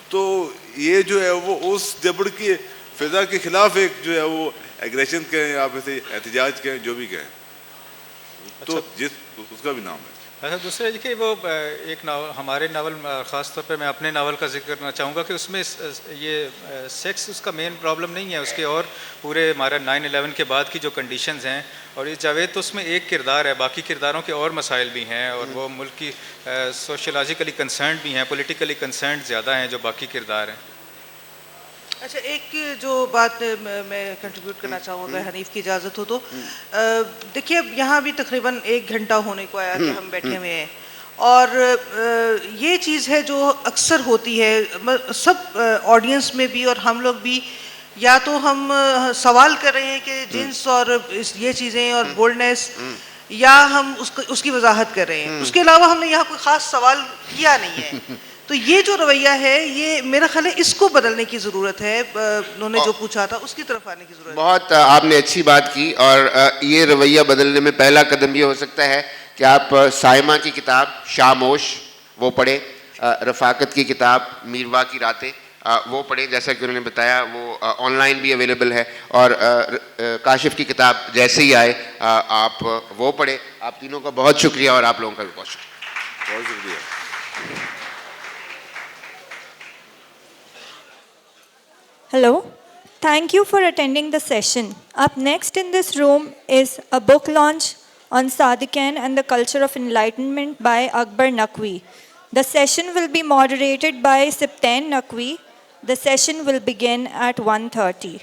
تو یہ جو ہے وہ اس جبر کی فضا کے خلاف ایک جو ہے وہ ایگریشن کہیں، آپ اسے احتجاج کہیں، جو بھی کہیں، تو جس اس کا بھی نام ہے. اچھا دوسرے کہ وہ ایک ناول ہمارے ناول خاص طور پہ میں اپنے ناول کا ذکر کرنا چاہوں گا کہ اس میں یہ سیکس اس کا مین پرابلم نہیں ہے، اس کے اور پورے ہمارا 9/11 کے بعد کی جو کنڈیشنز ہیں، اور یہ جاوید تو اس میں ایک کردار ہے، باقی کرداروں کے اور مسائل بھی ہیں، اور وہ ملک کی سوشلوجیکلی کنسرنڈ بھی ہیں، پولیٹیکلی کنسرنڈ زیادہ ہیں جو باقی کردار ہیں۔ اچھا ایک جو بات میں کنٹریبیوٹ کرنا چاہوں گا حنیف کی اجازت ہو تو، دیکھیے اب یہاں بھی تقریباً 1 گھنٹہ ہونے کو آیا کہ ہم بیٹھے ہوئے ہیں، اور یہ چیز ہے جو اکثر ہوتی ہے سب آڈینس میں بھی، اور ہم لوگ بھی، یا تو ہم سوال کر رہے ہیں کہ جنس اور یہ چیزیں اور بولڈنیس، یا ہم اس کی وضاحت کر رہے ہیں، اس کے علاوہ ہم نے یہاں کوئی خاص سوال کیا نہیں ہے۔ تو یہ جو رویہ ہے یہ میرا خیال ہے اس کو بدلنے کی ضرورت ہے، انہوں نے جو پوچھا تھا اس کی طرف آنے کی ضرورت ہے۔ بہت آپ نے اچھی بات کی، اور یہ رویہ بدلنے میں پہلا قدم یہ ہو سکتا ہے کہ آپ سائمہ کی کتاب شاموش وہ پڑھیں، رفاقت کی کتاب میروا کی راتیں وہ پڑھیں، جیسا کہ انہوں نے بتایا وہ آن لائن بھی اویلیبل ہے، اور کاشف کی کتاب جیسے ہی آئے آپ وہ پڑھیں۔ آپ تینوں کا بہت شکریہ، اور آپ لوگوں کا بھی بہت شکریہ۔ بہت شکریہ۔ Hello, thank you for attending the session. Up next in this room is a book launch on Sadiqain and the Culture of Enlightenment by Akbar Naqvi. The session will be moderated by Sibtain Naqvi. The session will begin at 1:30.